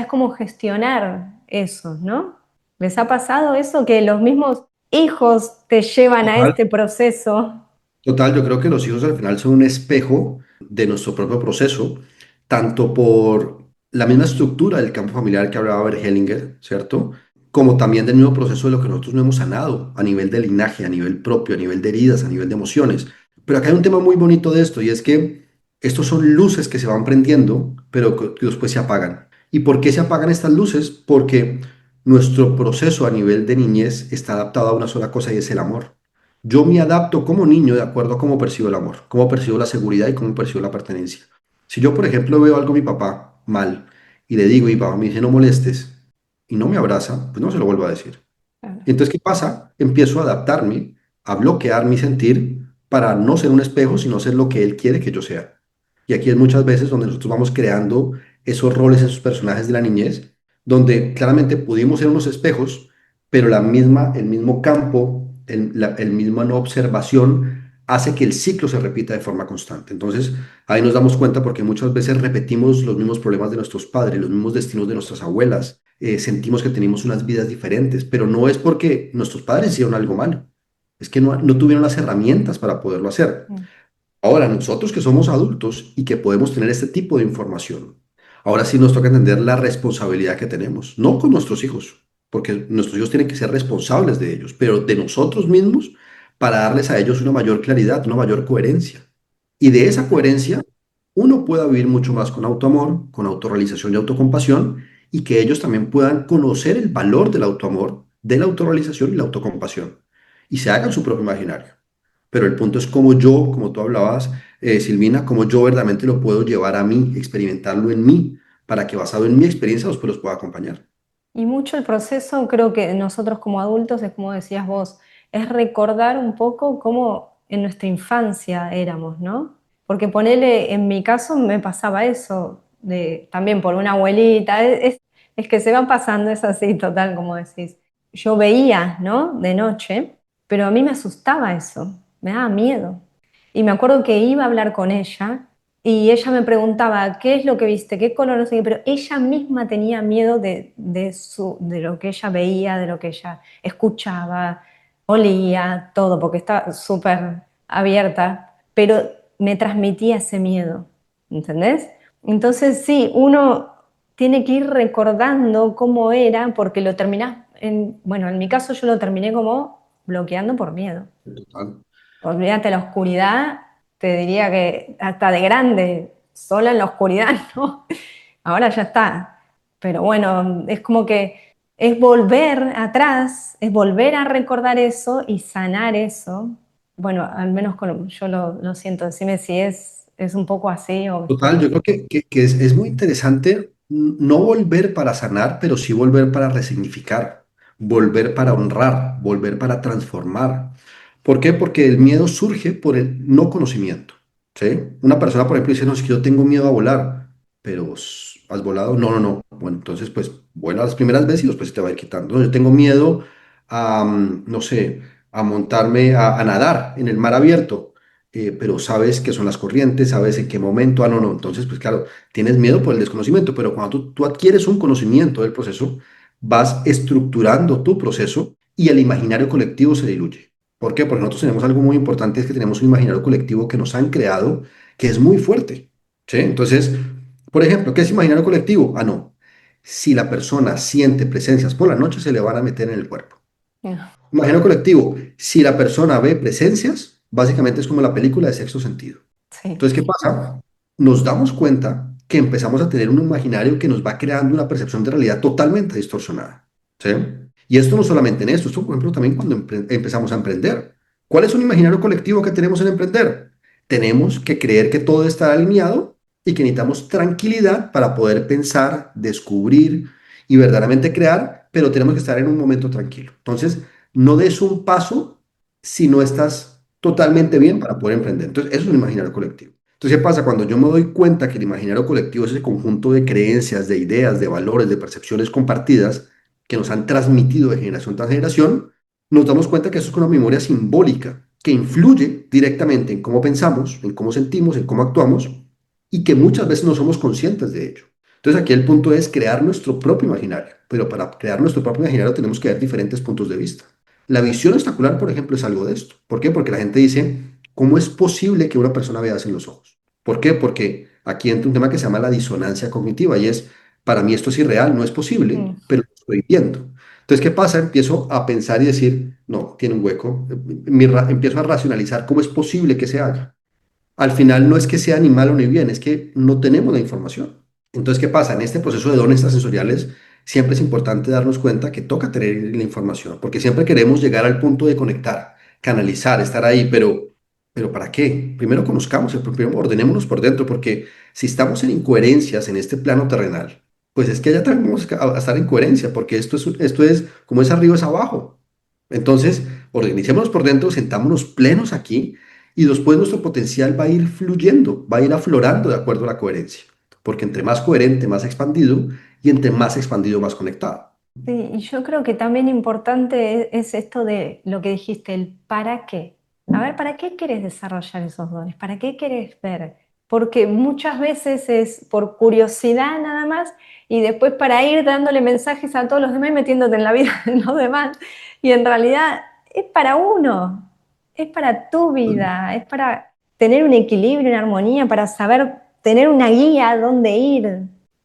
cómo gestionar eso, ¿no? ¿Les ha pasado eso que los mismos hijos te llevan a Total. este proceso? Total, yo creo que los hijos al final son un espejo de nuestro propio proceso, tanto por la misma estructura del campo familiar que hablaba Bert Hellinger, ¿cierto? Como también del mismo proceso de lo que nosotros no hemos sanado a nivel de linaje, a nivel propio, a nivel de heridas, a nivel de emociones. Pero acá hay un tema muy bonito de esto y es que estos son luces que se van prendiendo, pero que después se apagan. ¿Y por qué se apagan estas luces? Porque nuestro proceso a nivel de niñez está adaptado a una sola cosa y es el amor. Yo me adapto como niño de acuerdo a cómo percibo el amor, cómo percibo la seguridad y cómo percibo la pertenencia. Si yo, por ejemplo, veo algo a mi papá mal y le digo, y papá me dice, no molestes, y no me abraza, pues no se lo vuelvo a decir. Claro. Entonces, ¿qué pasa? Empiezo a adaptarme, a bloquear mi sentir para no ser un espejo, sino ser lo que él quiere que yo sea. Y aquí es muchas veces donde nosotros vamos creando esos roles, esos personajes de la niñez, donde claramente pudimos ser unos espejos, pero el mismo campo, el misma no observación hace que el ciclo se repita de forma constante. Entonces, ahí nos damos cuenta porque muchas veces repetimos los mismos problemas de nuestros padres, los mismos destinos de nuestras abuelas, sentimos que tenemos unas vidas diferentes, pero no es porque nuestros padres hicieron algo malo, es que no tuvieron las herramientas para poderlo hacer. Mm. Ahora, nosotros que somos adultos y que podemos tener este tipo de información, ahora sí nos toca entender la responsabilidad que tenemos, no con nuestros hijos, porque nuestros hijos tienen que ser responsables de ellos, pero de nosotros mismos para darles a ellos una mayor claridad, una mayor coherencia. Y de esa coherencia, uno pueda vivir mucho más con autoamor, con autorrealización y autocompasión, y que ellos también puedan conocer el valor del autoamor, de la autorrealización y la autocompasión, y se hagan su propio imaginario. Pero el punto es cómo yo, como tú hablabas, Silvina, cómo yo verdaderamente lo puedo llevar a mí, experimentarlo en mí, para que basado en mi experiencia después los pueda acompañar. Y mucho el proceso, creo que nosotros como adultos, es como decías vos, es recordar un poco cómo en nuestra infancia éramos, ¿no? Porque ponele, en mi caso me pasaba eso, también por una abuelita, es que se van pasando, es así, total, como decís. Yo veía, ¿no? De noche, pero a mí me asustaba eso, me daba miedo. Y me acuerdo que iba a hablar con ella y ella me preguntaba, ¿qué es lo que viste? ¿Qué color? No sé qué, pero ella misma tenía miedo de lo que ella veía, de lo que ella escuchaba, olía, todo, porque estaba súper abierta, pero me transmitía ese miedo, ¿entendés? Entonces sí, uno tiene que ir recordando cómo era, porque lo terminás, bueno, en mi caso yo lo terminé como bloqueando por miedo. Total. Olvídate la oscuridad, te diría que hasta de grande, sola en la oscuridad, ¿no? Ahora ya está. Pero bueno, es como que es volver atrás, es volver a recordar eso y sanar eso. Bueno, al menos yo lo siento. Decime si es un poco así o Total, estoy... yo creo que es muy interesante no volver para sanar, pero sí volver para resignificar, volver para honrar, volver para transformar. ¿Por qué? Porque el miedo surge por el no conocimiento, ¿sí? Una persona, por ejemplo, dice, no, es que yo tengo miedo a volar, pero ¿has volado? No, no, no. Bueno, entonces, pues, vuela las primeras veces y después se te va a ir quitando. No, yo tengo miedo a, no sé, a montarme, a nadar en el mar abierto, pero sabes qué son las corrientes, sabes en qué momento, no, no. Entonces, pues claro, tienes miedo por el desconocimiento, pero cuando tú adquieres un conocimiento del proceso, vas estructurando tu proceso y el imaginario colectivo se diluye. ¿Por qué? Porque nosotros tenemos algo muy importante, es que tenemos un imaginario colectivo que nos han creado, que es muy fuerte, ¿sí? Entonces, por ejemplo, ¿qué es imaginario colectivo? Ah, no. Si la persona siente presencias por la noche, se le van a meter en el cuerpo. Imaginario colectivo, si la persona ve presencias, básicamente es como la película de Sexto Sentido. Sí. Entonces, ¿qué pasa? Nos damos cuenta que empezamos a tener un imaginario que nos va creando una percepción de realidad totalmente distorsionada. ¿Sí? Y esto no solamente en esto, por ejemplo también cuando empezamos a emprender. ¿Cuál es un imaginario colectivo que tenemos en emprender? Tenemos que creer que todo está alineado y que necesitamos tranquilidad para poder pensar, descubrir y verdaderamente crear, pero tenemos que estar en un momento tranquilo. Entonces, no des un paso si no estás totalmente bien para poder emprender. Entonces, eso es un imaginario colectivo. Entonces, ¿qué pasa? Cuando yo me doy cuenta que el imaginario colectivo es ese conjunto de creencias, de ideas, de valores, de percepciones compartidas que nos han transmitido de generación tras generación, nos damos cuenta que eso es una memoria simbólica que influye directamente en cómo pensamos, en cómo sentimos, en cómo actuamos y que muchas veces no somos conscientes de ello. Entonces aquí el punto es crear nuestro propio imaginario, pero para crear nuestro propio imaginario tenemos que ver diferentes puntos de vista. La visión estacular, por ejemplo, es algo de esto. ¿Por qué? Porque la gente dice, ¿cómo es posible que una persona vea sin los ojos? ¿Por qué? Porque aquí entra un tema que se llama la disonancia cognitiva y es, para mí esto es irreal, no es posible, Mm. pero lo estoy viendo. Entonces, ¿qué pasa? Empiezo a pensar y decir, no, tiene un hueco. Empiezo a racionalizar cómo es posible que se haga. Al final no es que sea ni malo ni bien, es que no tenemos la información. Entonces, ¿qué pasa? En este proceso de dones extrasensoriales siempre es importante darnos cuenta que toca tener la información, porque siempre queremos llegar al punto de conectar, canalizar, estar ahí, pero ¿para qué? Primero conozcamos, primero ordenémonos por dentro, porque si estamos en incoherencias en este plano terrenal, pues es que allá también vamos a estar en coherencia, porque esto es como es arriba es abajo. Entonces, organicémonos por dentro, sentámonos plenos aquí y después nuestro potencial va a ir fluyendo, va a ir aflorando de acuerdo a la coherencia, porque entre más coherente, más expandido, y entre más expandido, más conectado. Sí, y yo creo que también importante es esto de lo que dijiste, el para qué. A ver, ¿para qué querés desarrollar esos dones? ¿Para qué querés ver? Porque muchas veces es por curiosidad nada más y después para ir dándole mensajes a todos los demás y metiéndote en la vida de los demás. Y en realidad es para uno, es para tu vida, es para tener un equilibrio, una armonía, para saber tener una guía a dónde ir,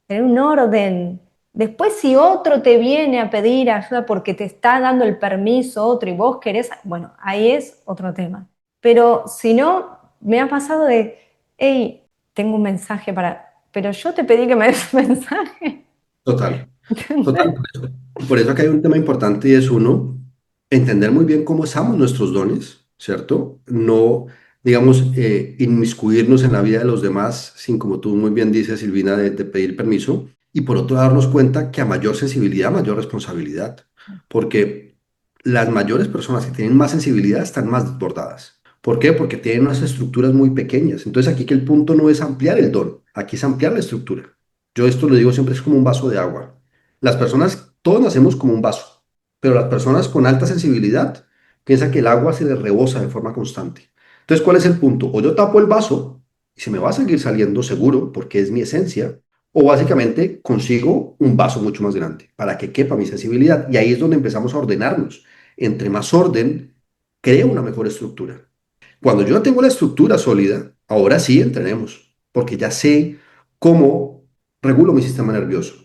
tener un orden. Después, si otro te viene a pedir ayuda porque te está dando el permiso otro y vos querés, bueno, ahí es otro tema. Pero si no, me ha pasado de, hey, tengo un mensaje para, pero yo te pedí que me des un mensaje. Total, total. ¿Entendés? Por eso que hay un tema importante y es uno, entender muy bien cómo usamos nuestros dones, ¿cierto? No, digamos, inmiscuirnos en la vida de los demás sin, como tú muy bien dices, Silvina, de pedir permiso. Y por otro, darnos cuenta que a mayor sensibilidad, mayor responsabilidad. Porque las mayores personas que tienen más sensibilidad están más desbordadas. ¿Por qué? Porque tienen unas estructuras muy pequeñas. Entonces aquí que el punto no es ampliar el don, aquí es ampliar la estructura. Yo esto lo digo siempre, es como un vaso de agua. Las personas, todos nacemos como un vaso, pero las personas con alta sensibilidad piensan que el agua se les rebosa de forma constante. Entonces, ¿cuál es el punto? O yo tapo el vaso y se me va a seguir saliendo seguro porque es mi esencia, o básicamente consigo un vaso mucho más grande para que quepa mi sensibilidad. Y ahí es donde empezamos a ordenarnos. Entre más orden, creo una mejor estructura. Cuando yo ya tengo la estructura sólida, ahora sí entrenemos, porque ya sé cómo regulo mi sistema nervioso,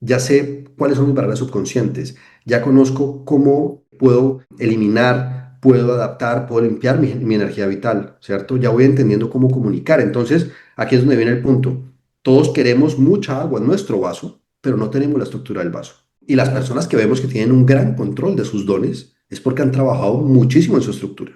ya sé cuáles son mis barreras subconscientes, ya conozco cómo puedo eliminar, puedo adaptar, puedo limpiar mi energía vital, ¿cierto? Ya voy entendiendo cómo comunicar. Entonces, aquí es donde viene el punto. Todos queremos mucha agua en nuestro vaso, pero no tenemos la estructura del vaso. Y las personas que vemos que tienen un gran control de sus dones es porque han trabajado muchísimo en su estructura.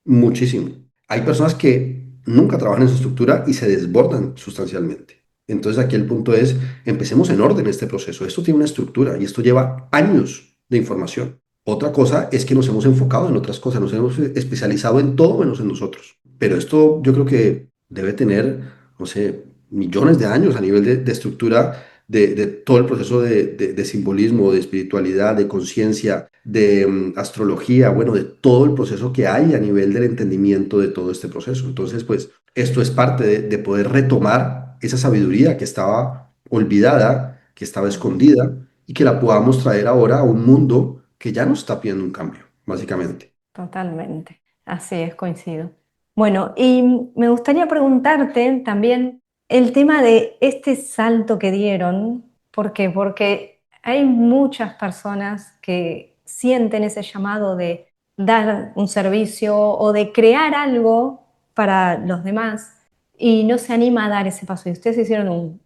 Muchísimo. Hay personas que nunca trabajan en su estructura y se desbordan sustancialmente. Entonces aquí el punto es, empecemos en orden este proceso. Esto tiene una estructura y esto lleva años de información. Otra cosa es que nos hemos enfocado en otras cosas, nos hemos especializado en todo menos en nosotros. Pero esto yo creo que debe tener, no sé, millones de años a nivel de estructura de todo el proceso de simbolismo, de espiritualidad, de conciencia, de astrología, bueno, de todo el proceso que hay a nivel del entendimiento de todo este proceso. Entonces, pues, esto es parte de poder retomar esa sabiduría que estaba olvidada, que estaba escondida y que la podamos traer ahora a un mundo que ya nos está pidiendo un cambio, básicamente. Totalmente, así es, coincido. Bueno, y me gustaría preguntarte también el tema de este salto que dieron. ¿Por qué? Porque hay muchas personas que sienten ese llamado de dar un servicio o de crear algo para los demás y no se anima a dar ese paso. Y ustedes hicieron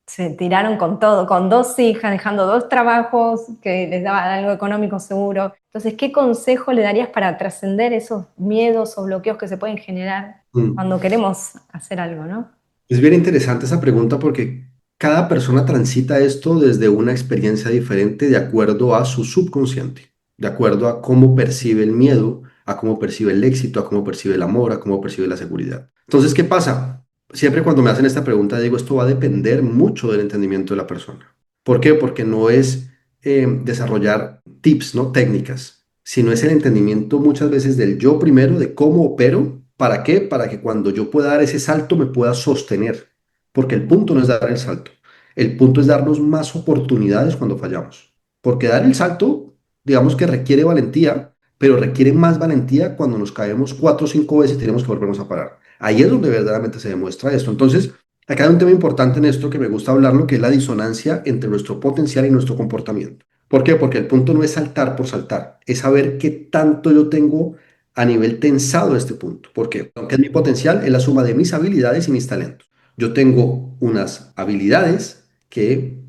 se tiraron con todo, con 2 hijas, dejando 2 trabajos que les daban algo económico seguro. Entonces, ¿qué consejo le darías para trascender esos miedos o bloqueos que se pueden generar Mm. cuando queremos hacer algo, ¿no? Es bien interesante esa pregunta porque cada persona transita esto desde una experiencia diferente de acuerdo a su subconsciente, de acuerdo a cómo percibe el miedo, a cómo percibe el éxito, a cómo percibe el amor, a cómo percibe la seguridad. Entonces, ¿qué pasa? Siempre cuando me hacen esta pregunta digo, esto va a depender mucho del entendimiento de la persona. ¿Por qué? Porque no es desarrollar tips, ¿no? Técnicas, sino es el entendimiento muchas veces del yo primero, de cómo opero. ¿Para qué? Para que cuando yo pueda dar ese salto me pueda sostener. Porque el punto no es dar el salto. El punto es darnos más oportunidades cuando fallamos. Porque dar el salto, digamos que requiere valentía, pero requiere más valentía cuando nos caemos 4 o 5 veces y tenemos que volvernos a parar. Ahí es donde verdaderamente se demuestra esto. Entonces, acá hay un tema importante en esto que me gusta hablarlo, que es la disonancia entre nuestro potencial y nuestro comportamiento. ¿Por qué? Porque el punto no es saltar por saltar, es saber qué tanto yo tengo a nivel tensado este punto. ¿Por qué? Aunque es mi potencial, es la suma de mis habilidades y mis talentos. Yo tengo unas habilidades que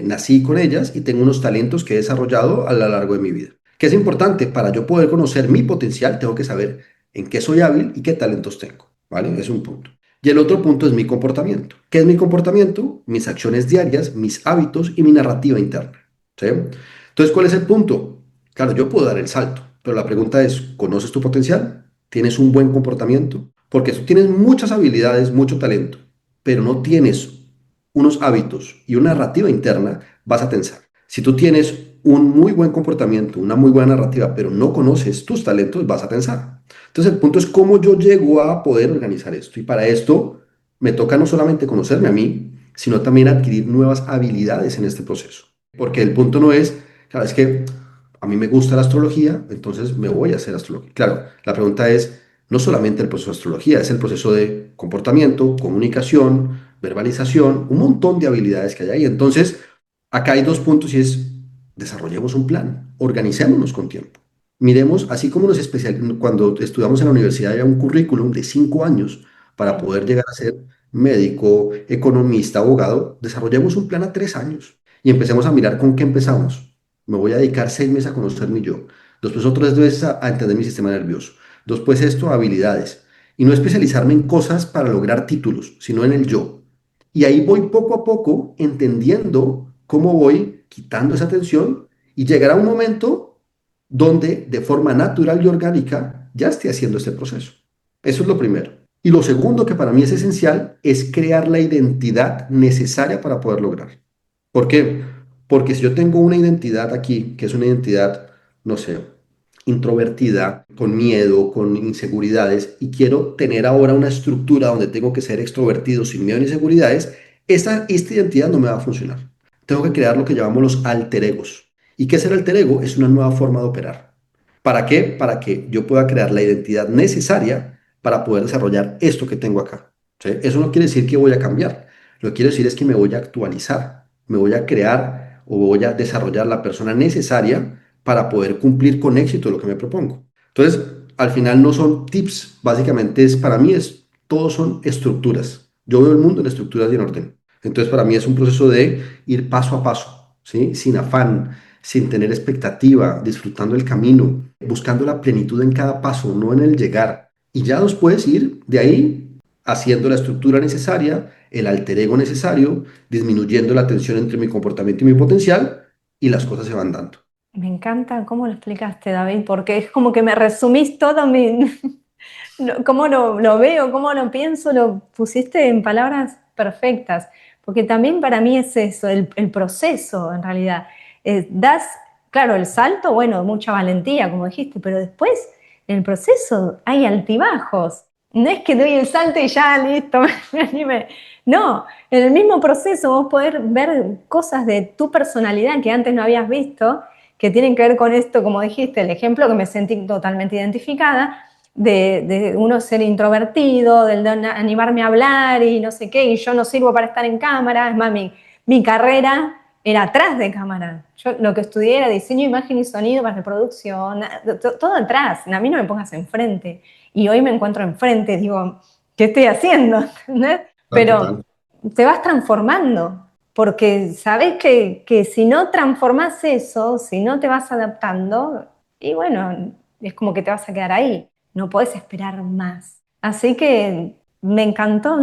nací con ellas y tengo unos talentos que he desarrollado a lo largo de mi vida. ¿Qué es importante? Para yo poder conocer mi potencial, tengo que saber en qué soy hábil y qué talentos tengo. ¿Vale? Es un punto. Y el otro punto es mi comportamiento. ¿Qué es mi comportamiento? Mis acciones diarias, mis hábitos y mi narrativa interna. ¿Sí? Entonces, ¿cuál es el punto? Claro, yo puedo dar el salto, pero la pregunta es, ¿conoces tu potencial? ¿Tienes un buen comportamiento? Porque tú tienes muchas habilidades, mucho talento, pero no tienes unos hábitos y una narrativa interna, vas a tensar. Si tú tienes un muy buen comportamiento, una muy buena narrativa, pero no conoces tus talentos, vas a tensar. Entonces el punto es cómo yo llego a poder organizar esto. Y para esto me toca no solamente conocerme a mí, sino también adquirir nuevas habilidades en este proceso. Porque el punto no es, claro, es que a mí me gusta la astrología, entonces me voy a hacer astrología. Claro, la pregunta es no solamente el proceso de astrología, es el proceso de comportamiento, comunicación, verbalización, un montón de habilidades que hay ahí. Entonces, acá hay 2 puntos y es, desarrollemos un plan, organicémonos con tiempo. Miremos, así como nos cuando estudiamos en la universidad había un currículum de 5 años para Sí. poder llegar a ser médico, economista, abogado, desarrollemos un plan a 3 años y empecemos a mirar con qué empezamos. Me voy a dedicar 6 meses a conocer mi yo, después otros 2 meses a entender mi sistema nervioso, después esto, habilidades, y no especializarme en cosas para lograr títulos, sino en el yo. Y ahí voy poco a poco entendiendo cómo voy quitando esa tensión y llegará un momento donde de forma natural y orgánica ya esté haciendo este proceso. Eso es lo primero. Y lo segundo que para mí es esencial es crear la identidad necesaria para poder lograr. ¿Por qué? Porque si yo tengo una identidad aquí, que es una identidad, no sé, introvertida, con miedo, con inseguridades, y quiero tener ahora una estructura donde tengo que ser extrovertido sin miedo ni inseguridades, esta identidad no me va a funcionar. Tengo que crear lo que llamamos los alter egos. ¿Y qué es el alter ego? Es una nueva forma de operar. ¿Para qué? Para que yo pueda crear la identidad necesaria para poder desarrollar esto que tengo acá. ¿Sí? Eso no quiere decir que voy a cambiar. Lo que quiero decir es que me voy a actualizar, me voy a crear o voy a desarrollar la persona necesaria para poder cumplir con éxito lo que me propongo. Entonces, al final no son tips, básicamente es para mí todos son estructuras. Yo veo el mundo en estructuras y en orden. Entonces, para mí es un proceso de ir paso a paso, ¿sí? Sin afán, sin tener expectativa, disfrutando el camino, buscando la plenitud en cada paso, no en el llegar. Y ya después ir de ahí haciendo la estructura necesaria, el alter ego necesario, disminuyendo la tensión entre mi comportamiento y mi potencial, y las cosas se van dando. Me encanta cómo lo explicaste, David, porque es como que me resumís todo cómo lo veo, cómo lo pienso, lo pusiste en palabras perfectas, porque también para mí es eso, el proceso en realidad. Das, claro, el salto, bueno, mucha valentía, como dijiste, pero después en el proceso hay altibajos. No es que doy el salto y ya, listo, me animé. No, en el mismo proceso vos podés ver cosas de tu personalidad que antes no habías visto, que tienen que ver con esto, como dijiste, el ejemplo que me sentí totalmente identificada, de uno ser introvertido, del de animarme a hablar y no sé qué, y yo no sirvo para estar en cámara. Es más, mi carrera era atrás de cámara. Yo lo que estudié era diseño, imagen y sonido para producción, todo atrás. A mí no me pongas enfrente. Y hoy me encuentro enfrente, digo, ¿qué estoy haciendo? ¿Entendés? Total, Pero total. te vas transformando. porque sabes que si no transformás eso, si no te vas adaptando, y bueno, es como que te vas a quedar ahí, no podés esperar más. Así que me encantó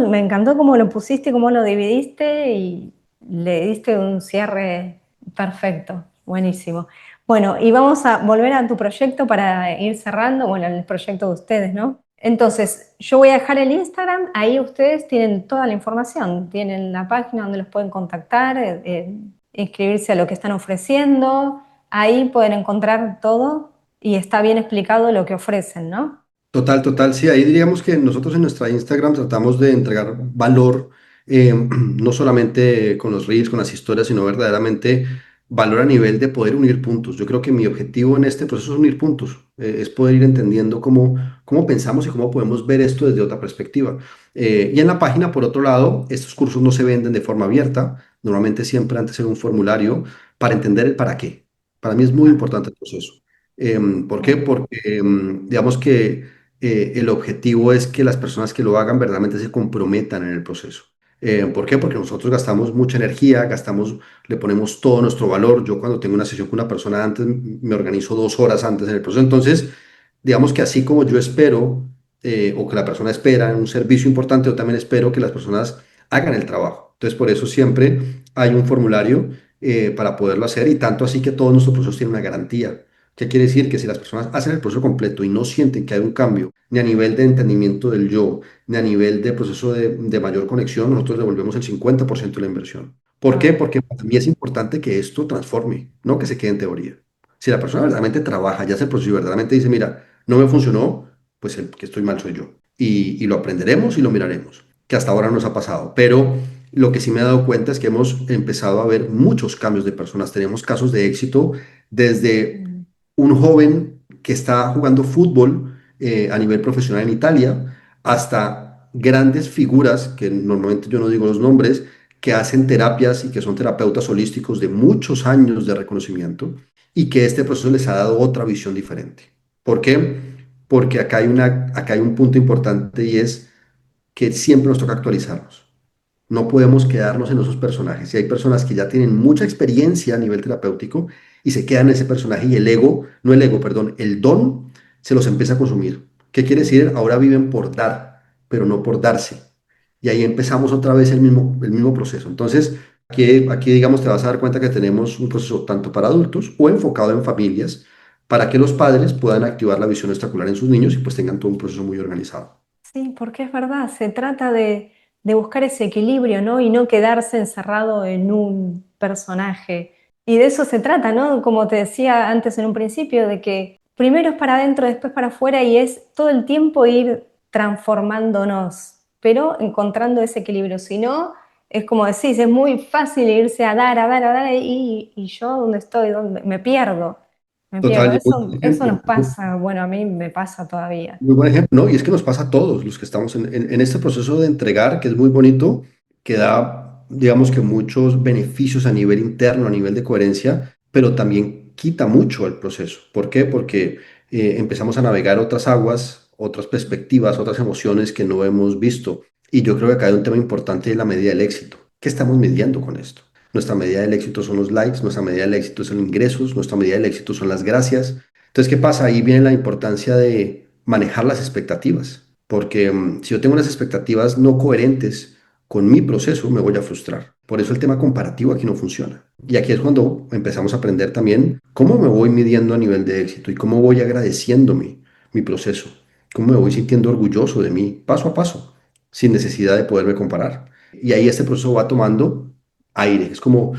cómo lo pusiste, cómo lo dividiste y le diste un cierre perfecto, buenísimo. Bueno, y vamos a volver a tu proyecto para ir cerrando, bueno, el proyecto de ustedes, ¿no? Entonces, yo voy a dejar el Instagram, ahí ustedes tienen toda la información, tienen la página donde los pueden contactar, inscribirse a lo que están ofreciendo, ahí pueden encontrar todo y está bien explicado lo que ofrecen, ¿no? Total, total, sí, ahí diríamos que nosotros en nuestra Instagram tratamos de entregar valor, no solamente con los reels, con las historias, sino verdaderamente valor a nivel de poder unir puntos. Yo creo que mi objetivo en este proceso es unir puntos, es poder ir entendiendo cómo pensamos y cómo podemos ver esto desde otra perspectiva. Y en la página, por otro lado, estos cursos no se venden de forma abierta, normalmente siempre antes en un formulario para entender el para qué. Para mí es muy Ah, importante el proceso. ¿Por qué? bueno. Porque digamos que el objetivo es que las personas que lo hagan verdaderamente se comprometan en el proceso. ¿Por qué? Porque nosotros gastamos mucha energía, le ponemos todo nuestro valor. Yo cuando tengo una sesión con una persona antes, me organizo 2 horas antes en el proceso. Entonces, digamos que así como yo espero, o que la persona espera en un servicio importante, yo también espero que las personas hagan el trabajo. Entonces, por eso siempre hay un formulario para poderlo hacer, y tanto así que todos nuestros procesos tienen una garantía. ¿Qué quiere decir? Que si las personas hacen el proceso completo y no sienten que hay un cambio, ni a nivel de entendimiento del yo, ni a nivel de proceso de mayor conexión, nosotros devolvemos el 50% de la inversión. ¿Por qué? Ah, Porque para mí es importante que esto transforme, no que se quede en teoría. Si la persona verdaderamente trabaja, ya hace el proceso y verdaderamente dice, mira, no me funcionó, pues el que estoy mal soy yo. Y lo aprenderemos y lo miraremos, que hasta ahora nos ha pasado. Pero lo que sí me he dado cuenta es que hemos empezado a ver muchos cambios de personas. Tenemos casos de éxito desde mm, un joven que está jugando fútbol a nivel profesional en Italia, hasta grandes figuras, que normalmente yo no digo los nombres, que hacen terapias y que son terapeutas holísticos de muchos años de reconocimiento, y que este proceso les ha dado otra visión diferente. ¿Por qué? Porque acá hay un punto importante, y es que siempre nos toca actualizarnos. No podemos quedarnos en esos personajes. Y hay personas que ya tienen mucha experiencia a nivel terapéutico y se quedan en ese personaje, y el ego, no el ego, perdón, el don se los empieza a consumir. ¿Qué quiere decir? Ahora viven por dar, pero no por darse. Y ahí empezamos otra vez el mismo proceso. Entonces, aquí, digamos, te vas a dar cuenta que tenemos un proceso tanto para adultos o enfocado en familias, para que los padres puedan activar la visión extracular en sus niños y pues tengan todo un proceso muy organizado. sí, porque es verdad, se trata de buscar ese equilibrio, ¿no? Y no quedarse encerrado en un personaje. Y de eso se trata, ¿no? Como te decía antes en un principio, de que primero es para adentro, después para afuera y es todo el tiempo ir transformándonos, pero encontrando ese equilibrio. Si no, es como decís, es muy fácil irse a dar, a dar, a dar y yo dónde estoy, ¿dónde? Me pierdo, me pierdo. Total, yo muy buen Eso ejemplo. nos pasa, bueno, a mí me pasa todavía. Muy buen ejemplo, ¿no? Y es que nos pasa a todos los que estamos en este proceso de entregar, que es muy bonito, que da, digamos que muchos beneficios a nivel interno, a nivel de coherencia, pero también quita mucho el proceso. ¿Por qué? Porque empezamos a navegar otras aguas, otras perspectivas, otras emociones que no hemos visto. Y yo creo que acá hay un tema importante de la medida del éxito. ¿Qué estamos midiendo con esto? Nuestra medida del éxito son los likes, nuestra medida del éxito son ingresos, nuestra medida del éxito son las gracias. Entonces, ¿qué pasa? Ahí viene la importancia de manejar las expectativas, porque si yo tengo unas expectativas no coherentes con mi proceso, me voy a frustrar. Por eso el tema comparativo aquí no funciona. Y aquí es cuando empezamos a aprender también cómo me voy midiendo a nivel de éxito y cómo voy agradeciendo mi proceso, cómo me voy sintiendo orgulloso de mí, paso a paso, sin necesidad de poderme comparar. Y ahí este proceso va tomando aire, es como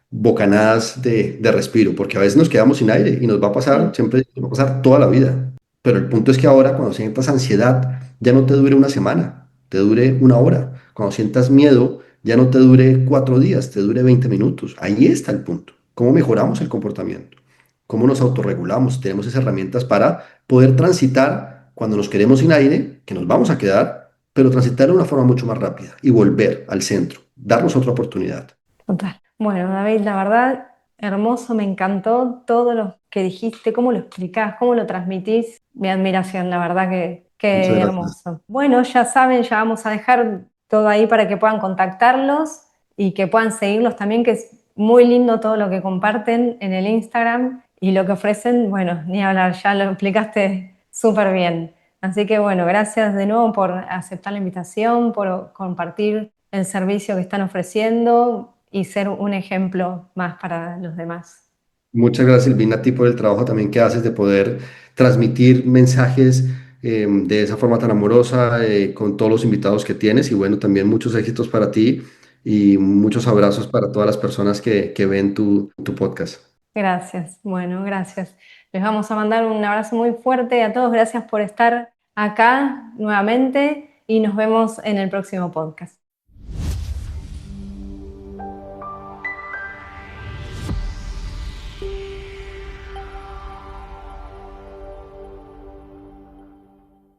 bocanadas de respiro, porque a veces nos quedamos sin aire y nos va a pasar, Sí. siempre nos va a pasar toda la vida. Pero el punto es que ahora, cuando sientas ansiedad, ya no te dure una semana, te dure una hora. Cuando sientas miedo, ya no te dure 4 días, te dure 20 minutos. Ahí está el punto. ¿Cómo mejoramos el comportamiento? ¿Cómo nos autorregulamos? Tenemos esas herramientas para poder transitar cuando nos quedemos sin aire, que nos vamos a quedar, pero transitar de una forma mucho más rápida y volver al centro, darnos otra oportunidad. Total. Bueno, David, la verdad, hermoso, me encantó todo lo que dijiste, cómo lo explicás, cómo lo transmitís. Mi admiración, la verdad Muchas que gracias. hermoso. Bueno, ya saben, ya vamos a dejar todo ahí para que puedan contactarlos. y que puedan seguirlos también, que es muy lindo todo lo que comparten en el Instagram y lo que ofrecen, bueno, ni hablar, ya lo explicaste súper bien. Así que bueno, gracias de nuevo por aceptar la invitación, por compartir el servicio que están ofreciendo y ser un ejemplo más para los demás. Muchas gracias, Silvina, a ti por el trabajo también que haces de poder transmitir mensajes de esa forma tan amorosa con todos los invitados que tienes. Y bueno, también muchos éxitos para ti y muchos abrazos para todas las personas que ven tu podcast. Gracias, bueno, gracias. Les vamos a mandar un abrazo muy fuerte a todos. Gracias por estar acá nuevamente y nos vemos en el próximo podcast.